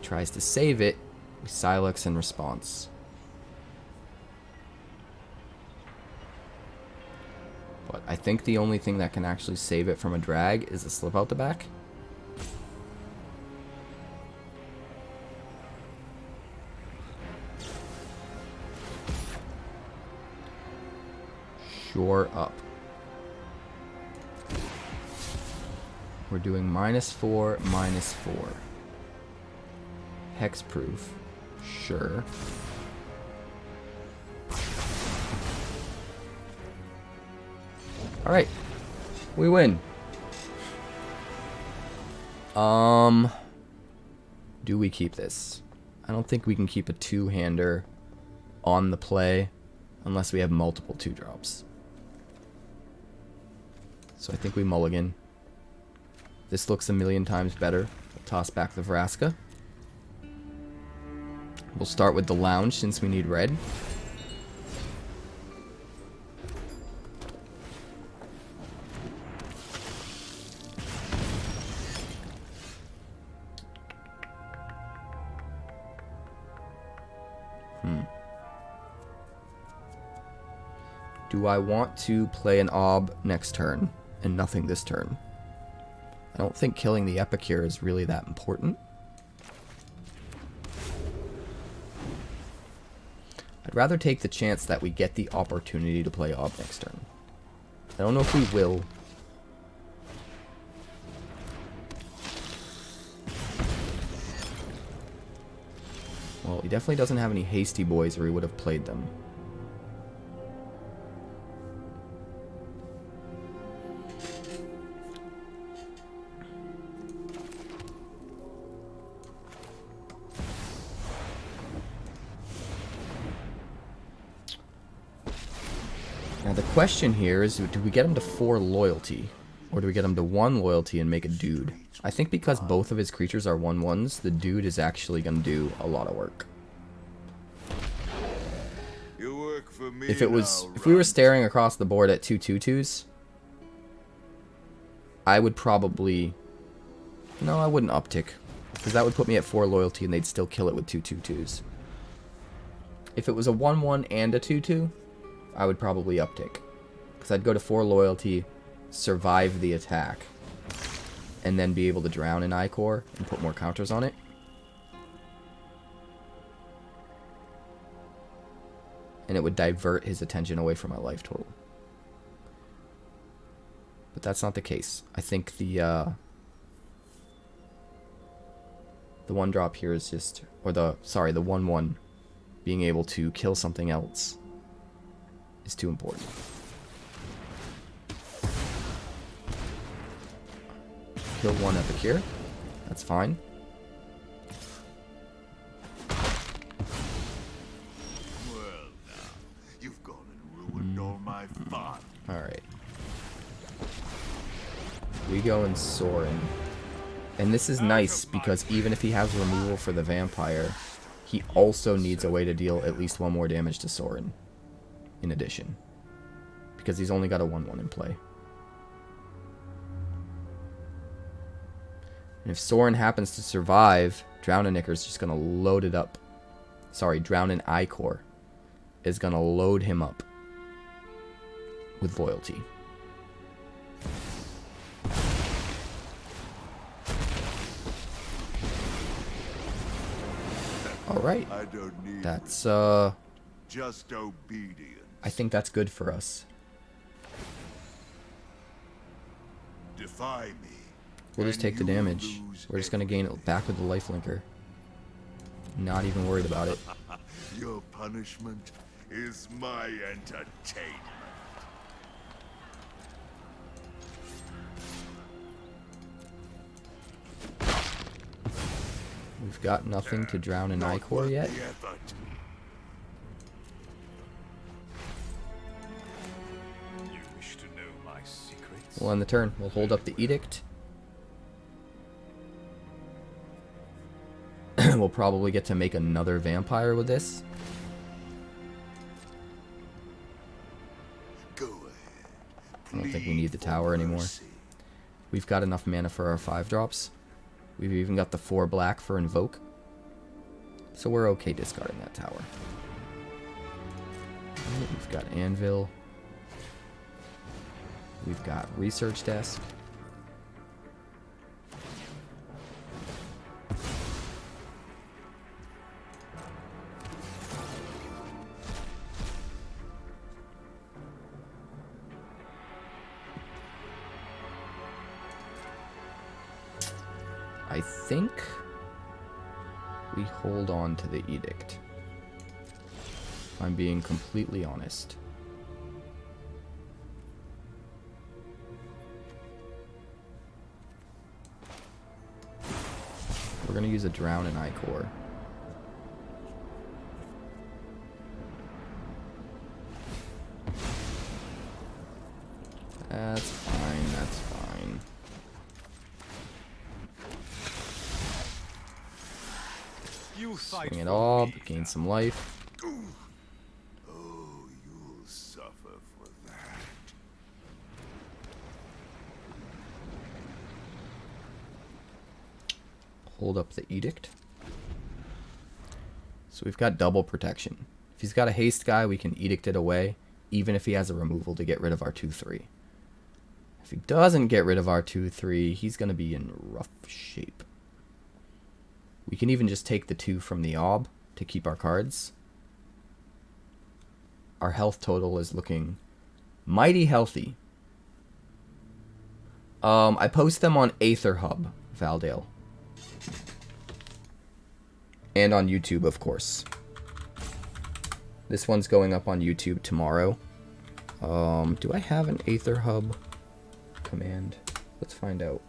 Tries to save it. We Sylex in response. But I think the only thing that can actually save it from a drag is a slip out the back. Shore up. We're doing -4, -4. Hexproof. Sure. Alright. We win. Do we keep this? I don't think we can keep a two-hander on the play unless we have multiple 2-drops. So I think we mulligan. This looks a million times better. We'll toss back the Vraska. We'll start with the lounge since we need red. Do I want to play an Ob next turn and nothing this turn? I don't think killing the Epicure is really that important. I'd rather take the chance that we get the opportunity to play Ob next turn. I don't know if we will. Well, he definitely doesn't have any hasty boys or he would have played them. Now the question here is, do we get him to 4 loyalty? Or do we get him to 1 loyalty and make a dude? I think because both of his creatures are 1/1s, the dude is actually going to do a lot of work. You work for me If we were staring across the board at 2 2/2s, I would probably... No, I wouldn't uptick. Because that would put me at 4 loyalty and they'd still kill it with 2 2/2s. If it was a 1/1 and a 2/2, I would probably uptick. Because I'd go to 4 loyalty, survive the attack, and then be able to drown in Ichor and put more counters on it. And it would divert his attention away from my life total. But that's not the case. I think the 1-drop here is just... Or the 1/1 being able to kill something else is too important. Kill 1 Epicure. That's fine. Well, now, you've gone and ruined all my fun. Alright. We go in Sorin. And this is nice because even if he has removal for the vampire, he also needs a way to deal at least 1 more damage to Sorin. In addition. Because he's only got a 1/1 in play. And if Sorin happens to survive, Drowninicker's just going to load it up. Sorry, Drownin Ichor is going to load him up with loyalty. Alright. That's, just obedience. I think that's good for us. Defy me. We'll just take the damage. We're just going to gain it back with the lifelinker. Not even worried about it. Your punishment is my entertainment. We've got nothing to drown in Ichor yet. You wish to know my secrets? We'll end the turn. We'll hold up the Edict. We'll probably get to make another vampire with this. Go ahead. I don't think we need the tower anymore. We've got enough mana for our 5-drops. We've even got the 4 black for Invoke. So we're okay discarding that tower. Right, we've got Anvil. We've got Research Desk. I think we hold on to the Edict. If I'm being completely honest. We're going to use a Drown in Ichor. That's fine, that's fine. Swing it all, gain some life. Oh, you'll suffer for that. Hold up the Edict. So we've got double protection. If he's got a haste guy, we can Edict it away, even if he has a removal to get rid of our 2/3. If he doesn't get rid of our 2/3, he's going to be in rough shape. We can even just take the 2 from the Ob to keep our cards. Our health total is looking mighty healthy. I post them on Aether Hub, Valdale. And on YouTube, of course. This one's going up on YouTube tomorrow. Do I have an Aether Hub command? Let's find out.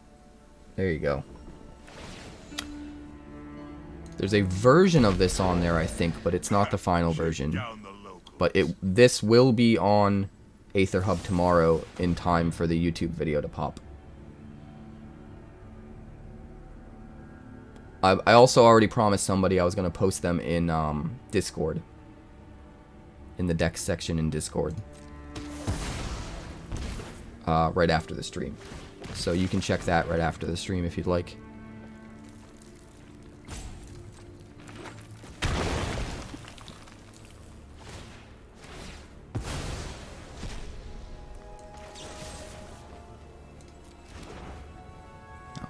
There you go. There's a version of this on there, I think, but it's not the final version. But this will be on Aether Hub tomorrow in time for the YouTube video to pop. I also already promised somebody I was going to post them in Discord. In the deck section in Discord. Right after the stream. So you can check that right after the stream if you'd like.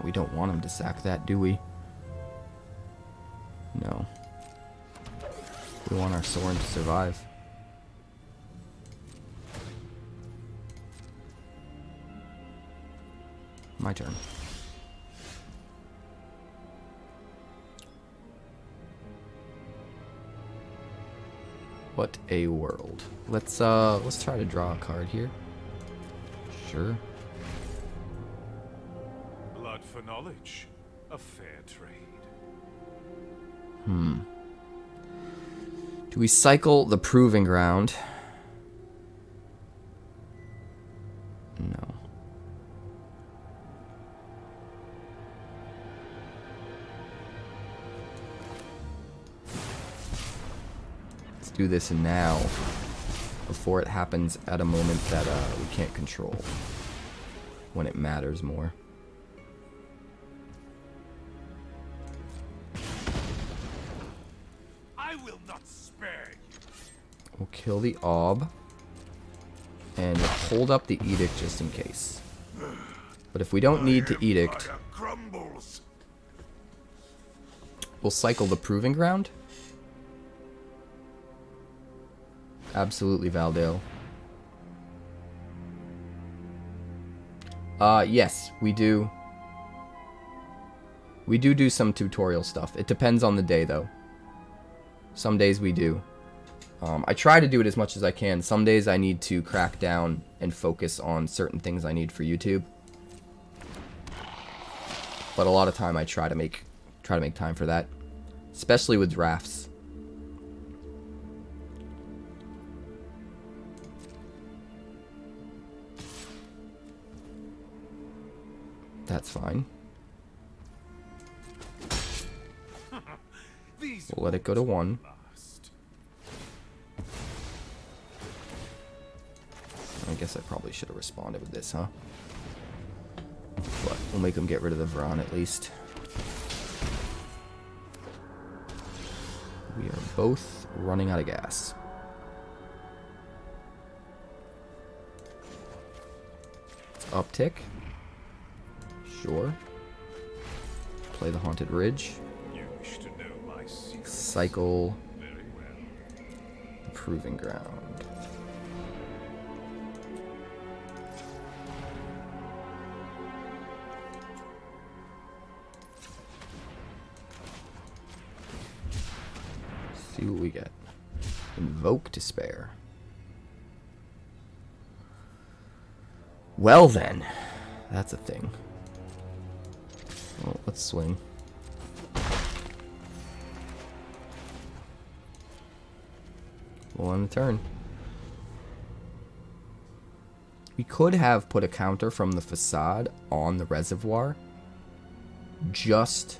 We don't want him to sack that, do we? No. We want our Sorin to survive. My turn. What a world. Let's try to draw a card here. Sure. Blood for knowledge. A fair trade. Do we cycle the Proving Ground? No. Let's do this now, before it happens at a moment that we can't control, when it matters more. We'll kill the Ob and hold up the Edict just in case. But if we don't need to Edict, we'll cycle the Proving Ground. Absolutely, Valdale. Yes, we do. We do some tutorial stuff. It depends on the day, though. Some days we do. I try to do it as much as I can. Some days I need to crack down and focus on certain things I need for YouTube. But a lot of time I try to make time for that, especially with drafts. That's fine. We'll let it go to 1. I guess guess I probably should have responded with this, huh? But we'll make him get rid of the Vron at least. We are both running out of gas. Let's uptick. Sure. Play the Haunted Ridge. Cycle. Proving Ground. See what we get. Invoke Despair. Well then, that's a thing. Well, let's swing. We'll end the turn. We could have put a counter from the Facade on the Reservoir just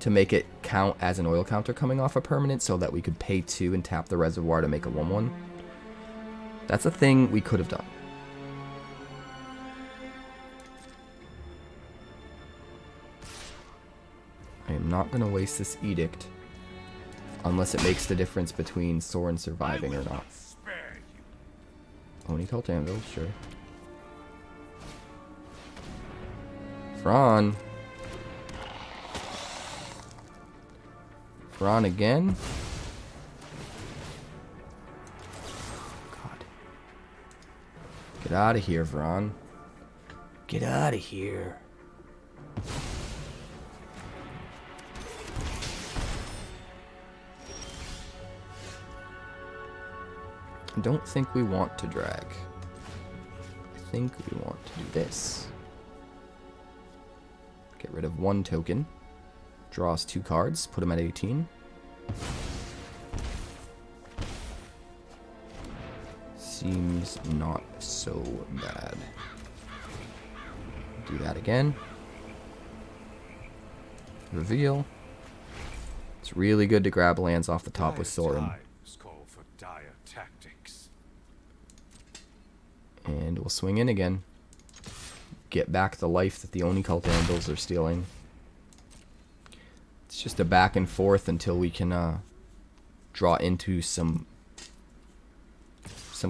to make it count as an oil counter coming off a permanent so that we could pay 2 and tap the Reservoir to make a 1/1. That's a thing we could have done. I am not going to waste this Edict unless it makes the difference between Sorin surviving or not. Oni Cult Anvil, sure. Fron. Fron again. God. Get out of here, Vron. Get out of here. I don't think we want to drag. I think we want to do this. Get rid of 1 token. Draw us 2 cards. Put them at 18. Seems not so bad. Do that again. Reveal. It's really good to grab lands off the top with Sorin. And we'll swing in again. Get back the life that the Oni Cult Anvils are stealing. It's just a back and forth until we can draw into some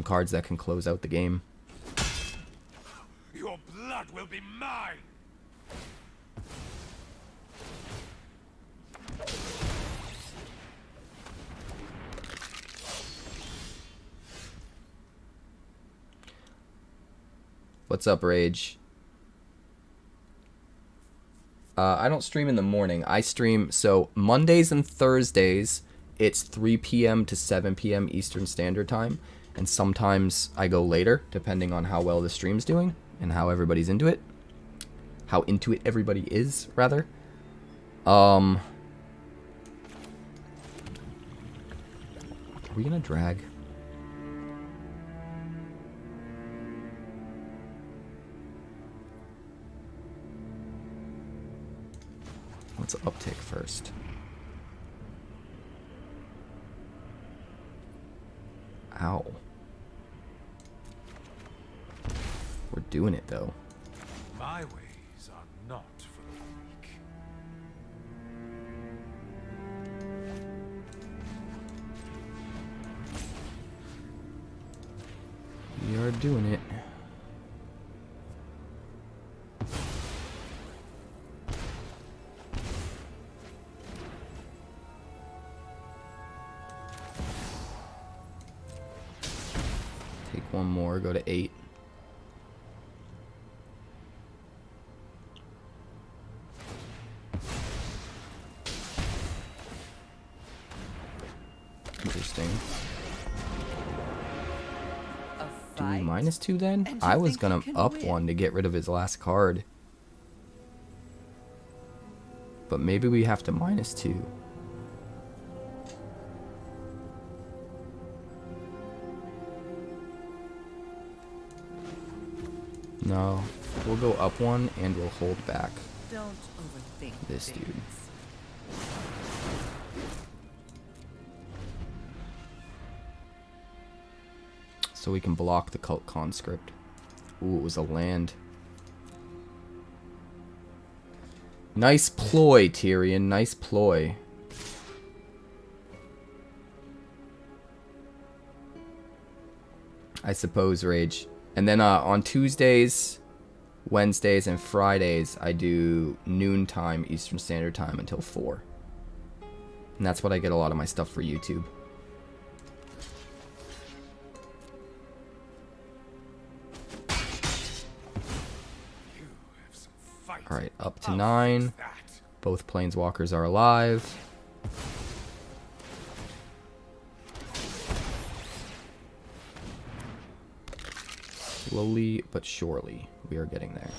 cards that can close out the game. Your blood will be mine. What's up, Rage? I don't stream in the morning. I stream, so Mondays and Thursdays, it's 3 p.m. to 7 p.m. Eastern Standard Time. And sometimes I go later, depending on how well the stream's doing and how everybody's into it. How into it everybody is, rather. Are we gonna drag? Let's uptick first. Ow. We're doing it though. My ways are not for the weak. We are doing it. One more, go to 8. Interesting. Do we -2 then? I was gonna up 1 to get rid of his last card. But maybe we have to -2. No, we'll go up 1 and we'll hold back. Don't overthink this dude. So we can block the Cult Conscript. Ooh, it was a land. Nice ploy, Tyrion. Nice ploy. I suppose, Rage. And then on Tuesdays, Wednesdays, and Fridays, I do noontime Eastern Standard Time until 4. And that's what I get a lot of my stuff for YouTube. Alright, up to 9. Both planeswalkers are alive. Slowly but surely, we are getting there.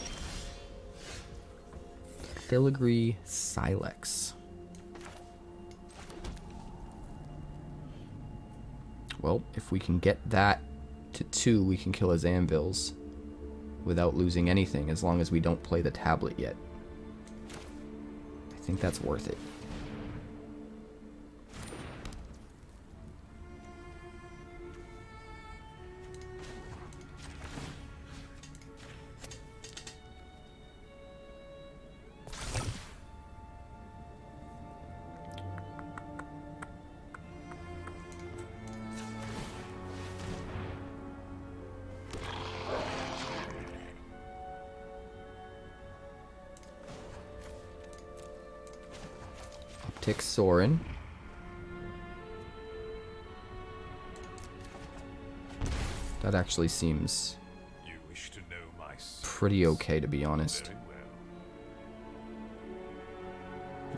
Filigree Sylex. Well, if we can get that to 2, we can kill his Anvils without losing anything, as long as we don't play the tablet yet. I think that's worth it. Uptick Sorin. That actually seems pretty okay, to be honest.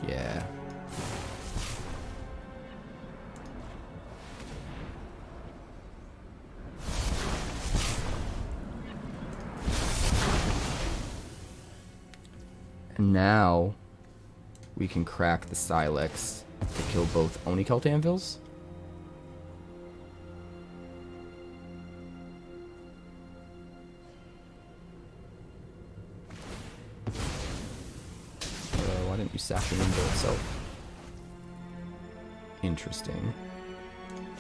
Yeah. And now we can crack the Sylex to kill both Onicult Anvils. Why didn't you sack the Anvil itself? Interesting.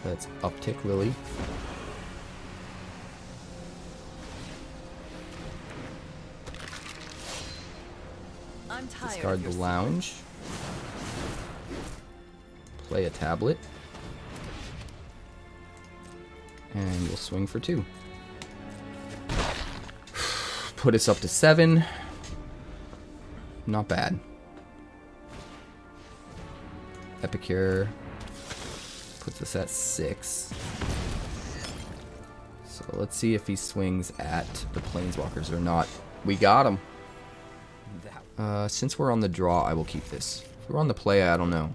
Let's uptick Lily. I'm tired. Discard the lounge. Play a tablet. And you'll swing for 2. Put us up to 7. Not bad. Epicure puts us at 6. So let's see if he swings at the Planeswalkers or not. We got him. Since we're on the draw, I will keep this. If we're on the play, I don't know.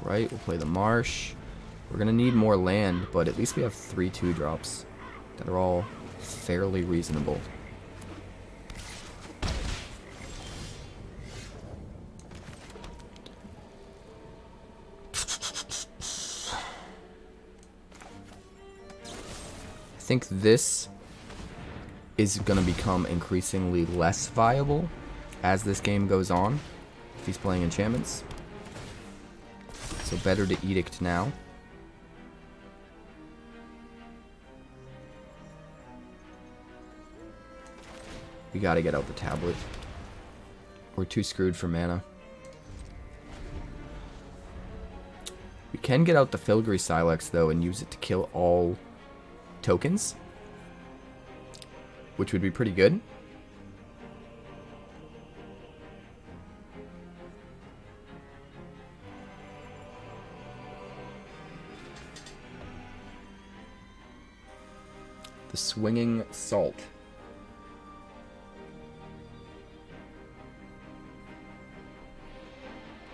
Right, we'll play the Marsh. We're going to need more land, but at least we have 3 2-drops that are all fairly reasonable. I think this is going to become increasingly less viable as this game goes on, if he's playing enchantments. So better to Edict now. We gotta get out the tablet. We're too screwed for mana. We can get out the Filigree Sylex though and use it to kill all tokens, which would be pretty good. The Swinging Salt.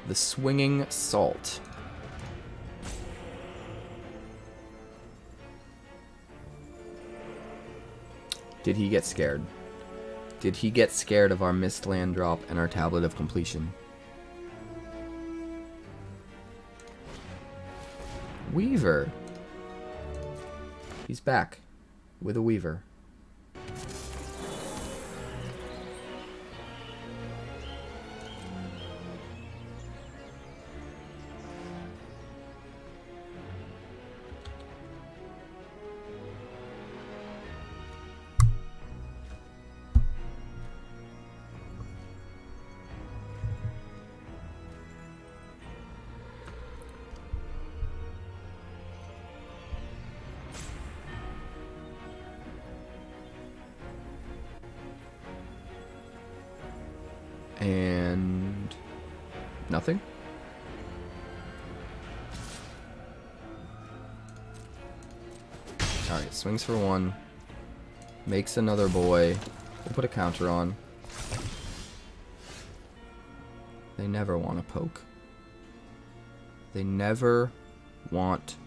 The Swinging Salt. Did he get scared? Did he get scared of our missed land drop and our Tablet of Completion? Weaver. He's back with a Weaver. And nothing. Alright, swings for 1. Makes another boy. We'll put a counter on. They never want to poke. They never want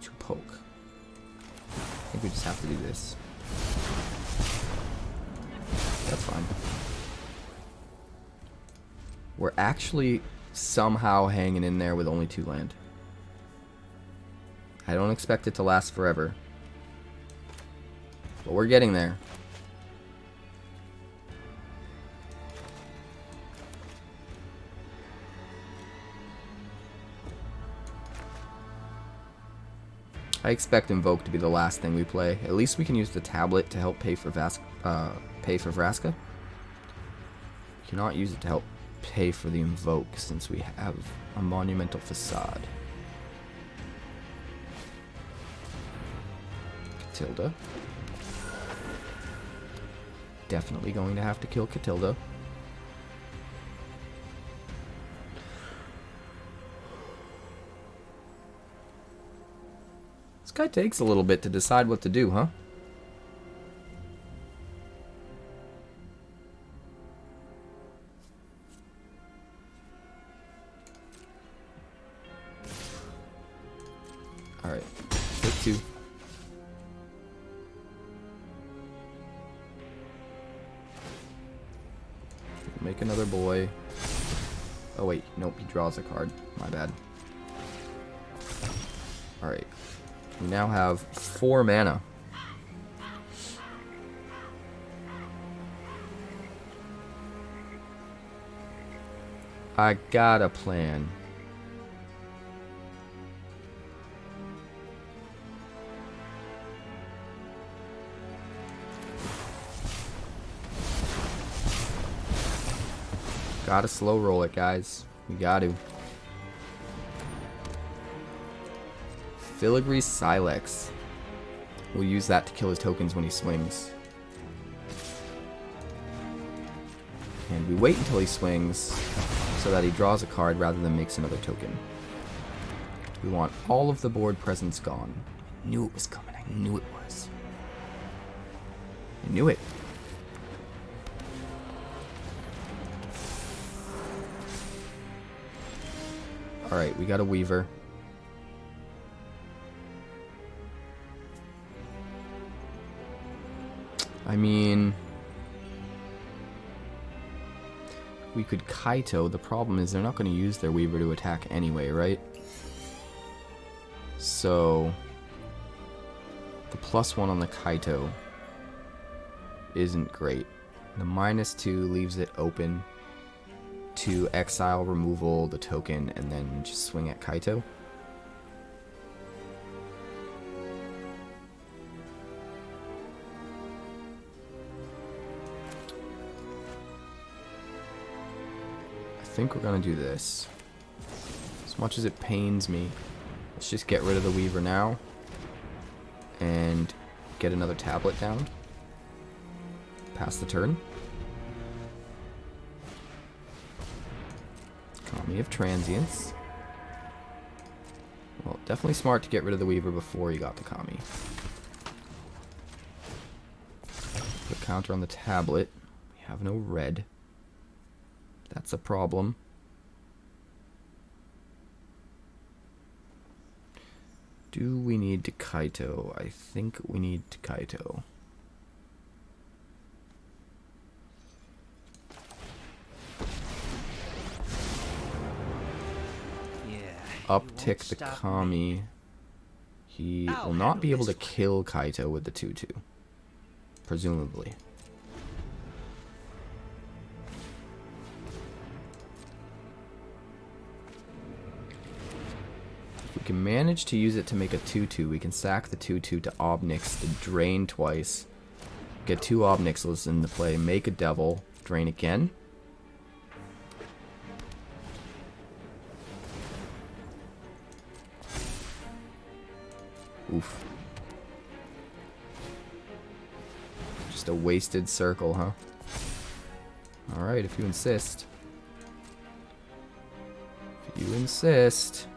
to poke. I think we just have to do this. That's fine. We're actually somehow hanging in there with only 2 land. I don't expect it to last forever. But we're getting there. I expect Invoke to be the last thing we play. At least we can use the tablet to help pay for Vraska. We cannot use it to help pay for the Invoke since we have a Monumental Facade. Catilda. Definitely going to have to kill Catilda. This guy takes a little bit to decide what to do, huh? Alright, take 2. Make another boy. Oh wait, nope, he draws a card. My bad. Alright. We now have 4 mana. I got a plan. Gotta slow roll it, guys. We got to. Filigree Sylex. We'll use that to kill his tokens when he swings. And we wait until he swings so that he draws a card rather than makes another token. We want all of the board presence gone. I knew it was coming. I knew it was. I knew it. Alright, we got a Weaver. I mean, we could Kaito. The problem is they're not going to use their Weaver to attack anyway, right? So, the +1 on the Kaito isn't great. The -2 leaves it open to exile, removal, the token, and then just swing at Kaito. I think we're gonna do this. As much as it pains me, let's just get rid of the Weaver now and get another tablet down. Pass the turn. Kami of Transience. Well, definitely smart to get rid of the Weaver before you got the Kami. Put a counter on the tablet. We have no red. That's a problem. Do we need to Kaito? I think we need to Kaito. Uptick the Kami. He will not be able to kill Kaito with the 2/2. Presumably. If we can manage to use it to make a 2/2, we can sack the 2/2 to Ob Nix to drain twice. Get 2 Ob Nixilis into play, make a devil, drain again. Oof. Just a wasted circle, huh? Alright, if you insist. If you insist.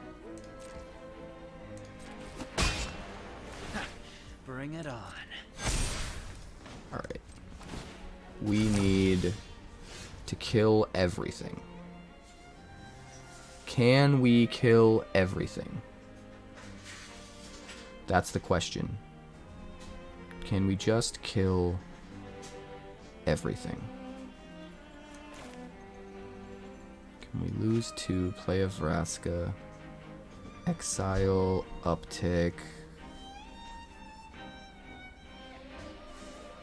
Bring it on. Alright. We need to kill everything. Can we kill everything? That's the question. Can we just kill everything? Can we lose 2, play a Vraska, exile, uptick.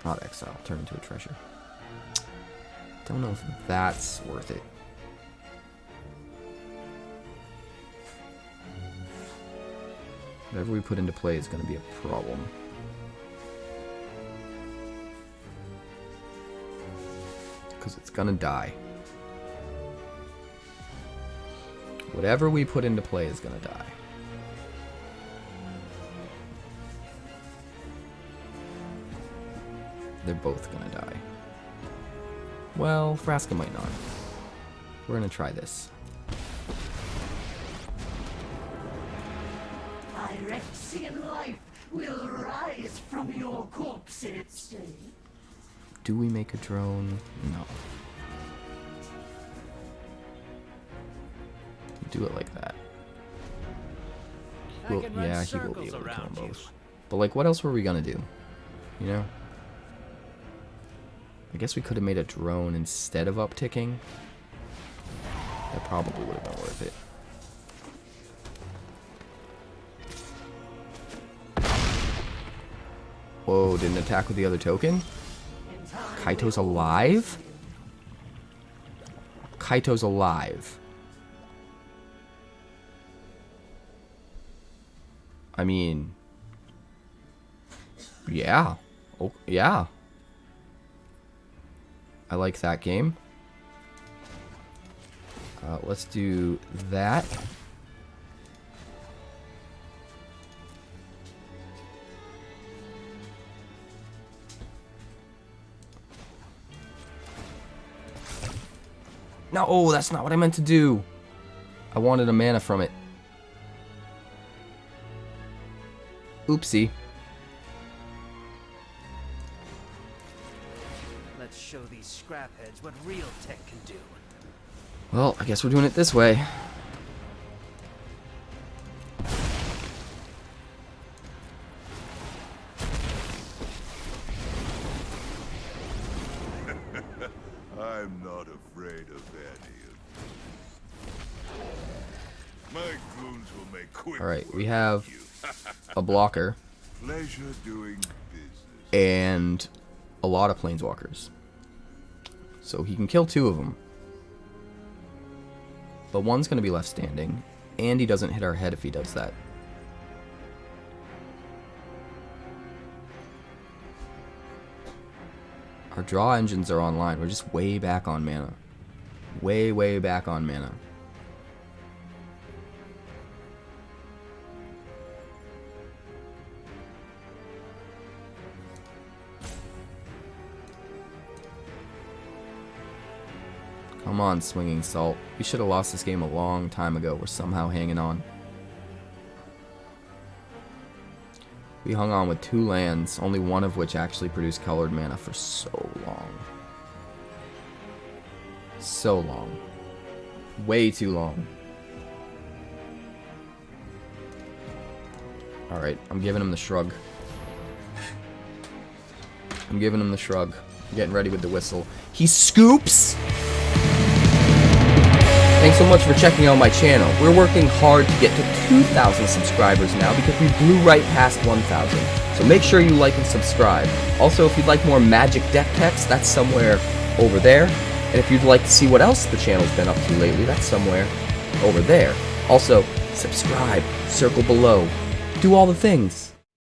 Not exile, turn into a treasure. Don't know if that's worth it. Whatever we put into play is going to be a problem. Because it's going to die. Whatever we put into play is going to die. They're both going to die. Well, Vraska might not. We're going to try this. Phyrexian life will rise from your corpse in its day. Do we make a drone? No. Do it like that. He will, yeah, he will be able to kill them both. But like, what else were we gonna do? You know? I guess we could have made a drone instead of upticking. That probably would have been worth it. Whoa, didn't attack with the other token? Kaito's alive? Kaito's alive. I mean... yeah. Oh, yeah. I like that game. Let's do that. No, that's not what I meant to do. I wanted a mana from it. Oopsie. Let's show these scrapheads what real tech can do. Well, I guess we're doing it this way. I'm not afraid of any of you. My goons will make quick. Alright, we have a blocker. Pleasure doing business. And a lot of planeswalkers. So he can kill 2 of them. But one's going to be left standing. And he doesn't hit our head if he does that. Our draw engines are online. We're just way back on mana. Way, way back on mana. Come on, Swinging Salt. We should have lost this game a long time ago. We're somehow hanging on. We hung on with 2 lands, only one of which actually produced colored mana for so long. So long. Way too long. Alright, I'm giving him the shrug. I'm giving him the shrug. I'm getting ready with the whistle. He scoops! Thanks so much for checking out my channel. We're working hard to get to 2,000 subscribers now because we blew right past 1,000. So make sure you like and subscribe. Also, if you'd like more magic deck text, that's somewhere over there. And if you'd like to see what else the channel's been up to lately, that's somewhere over there. Also, subscribe, circle below, do all the things.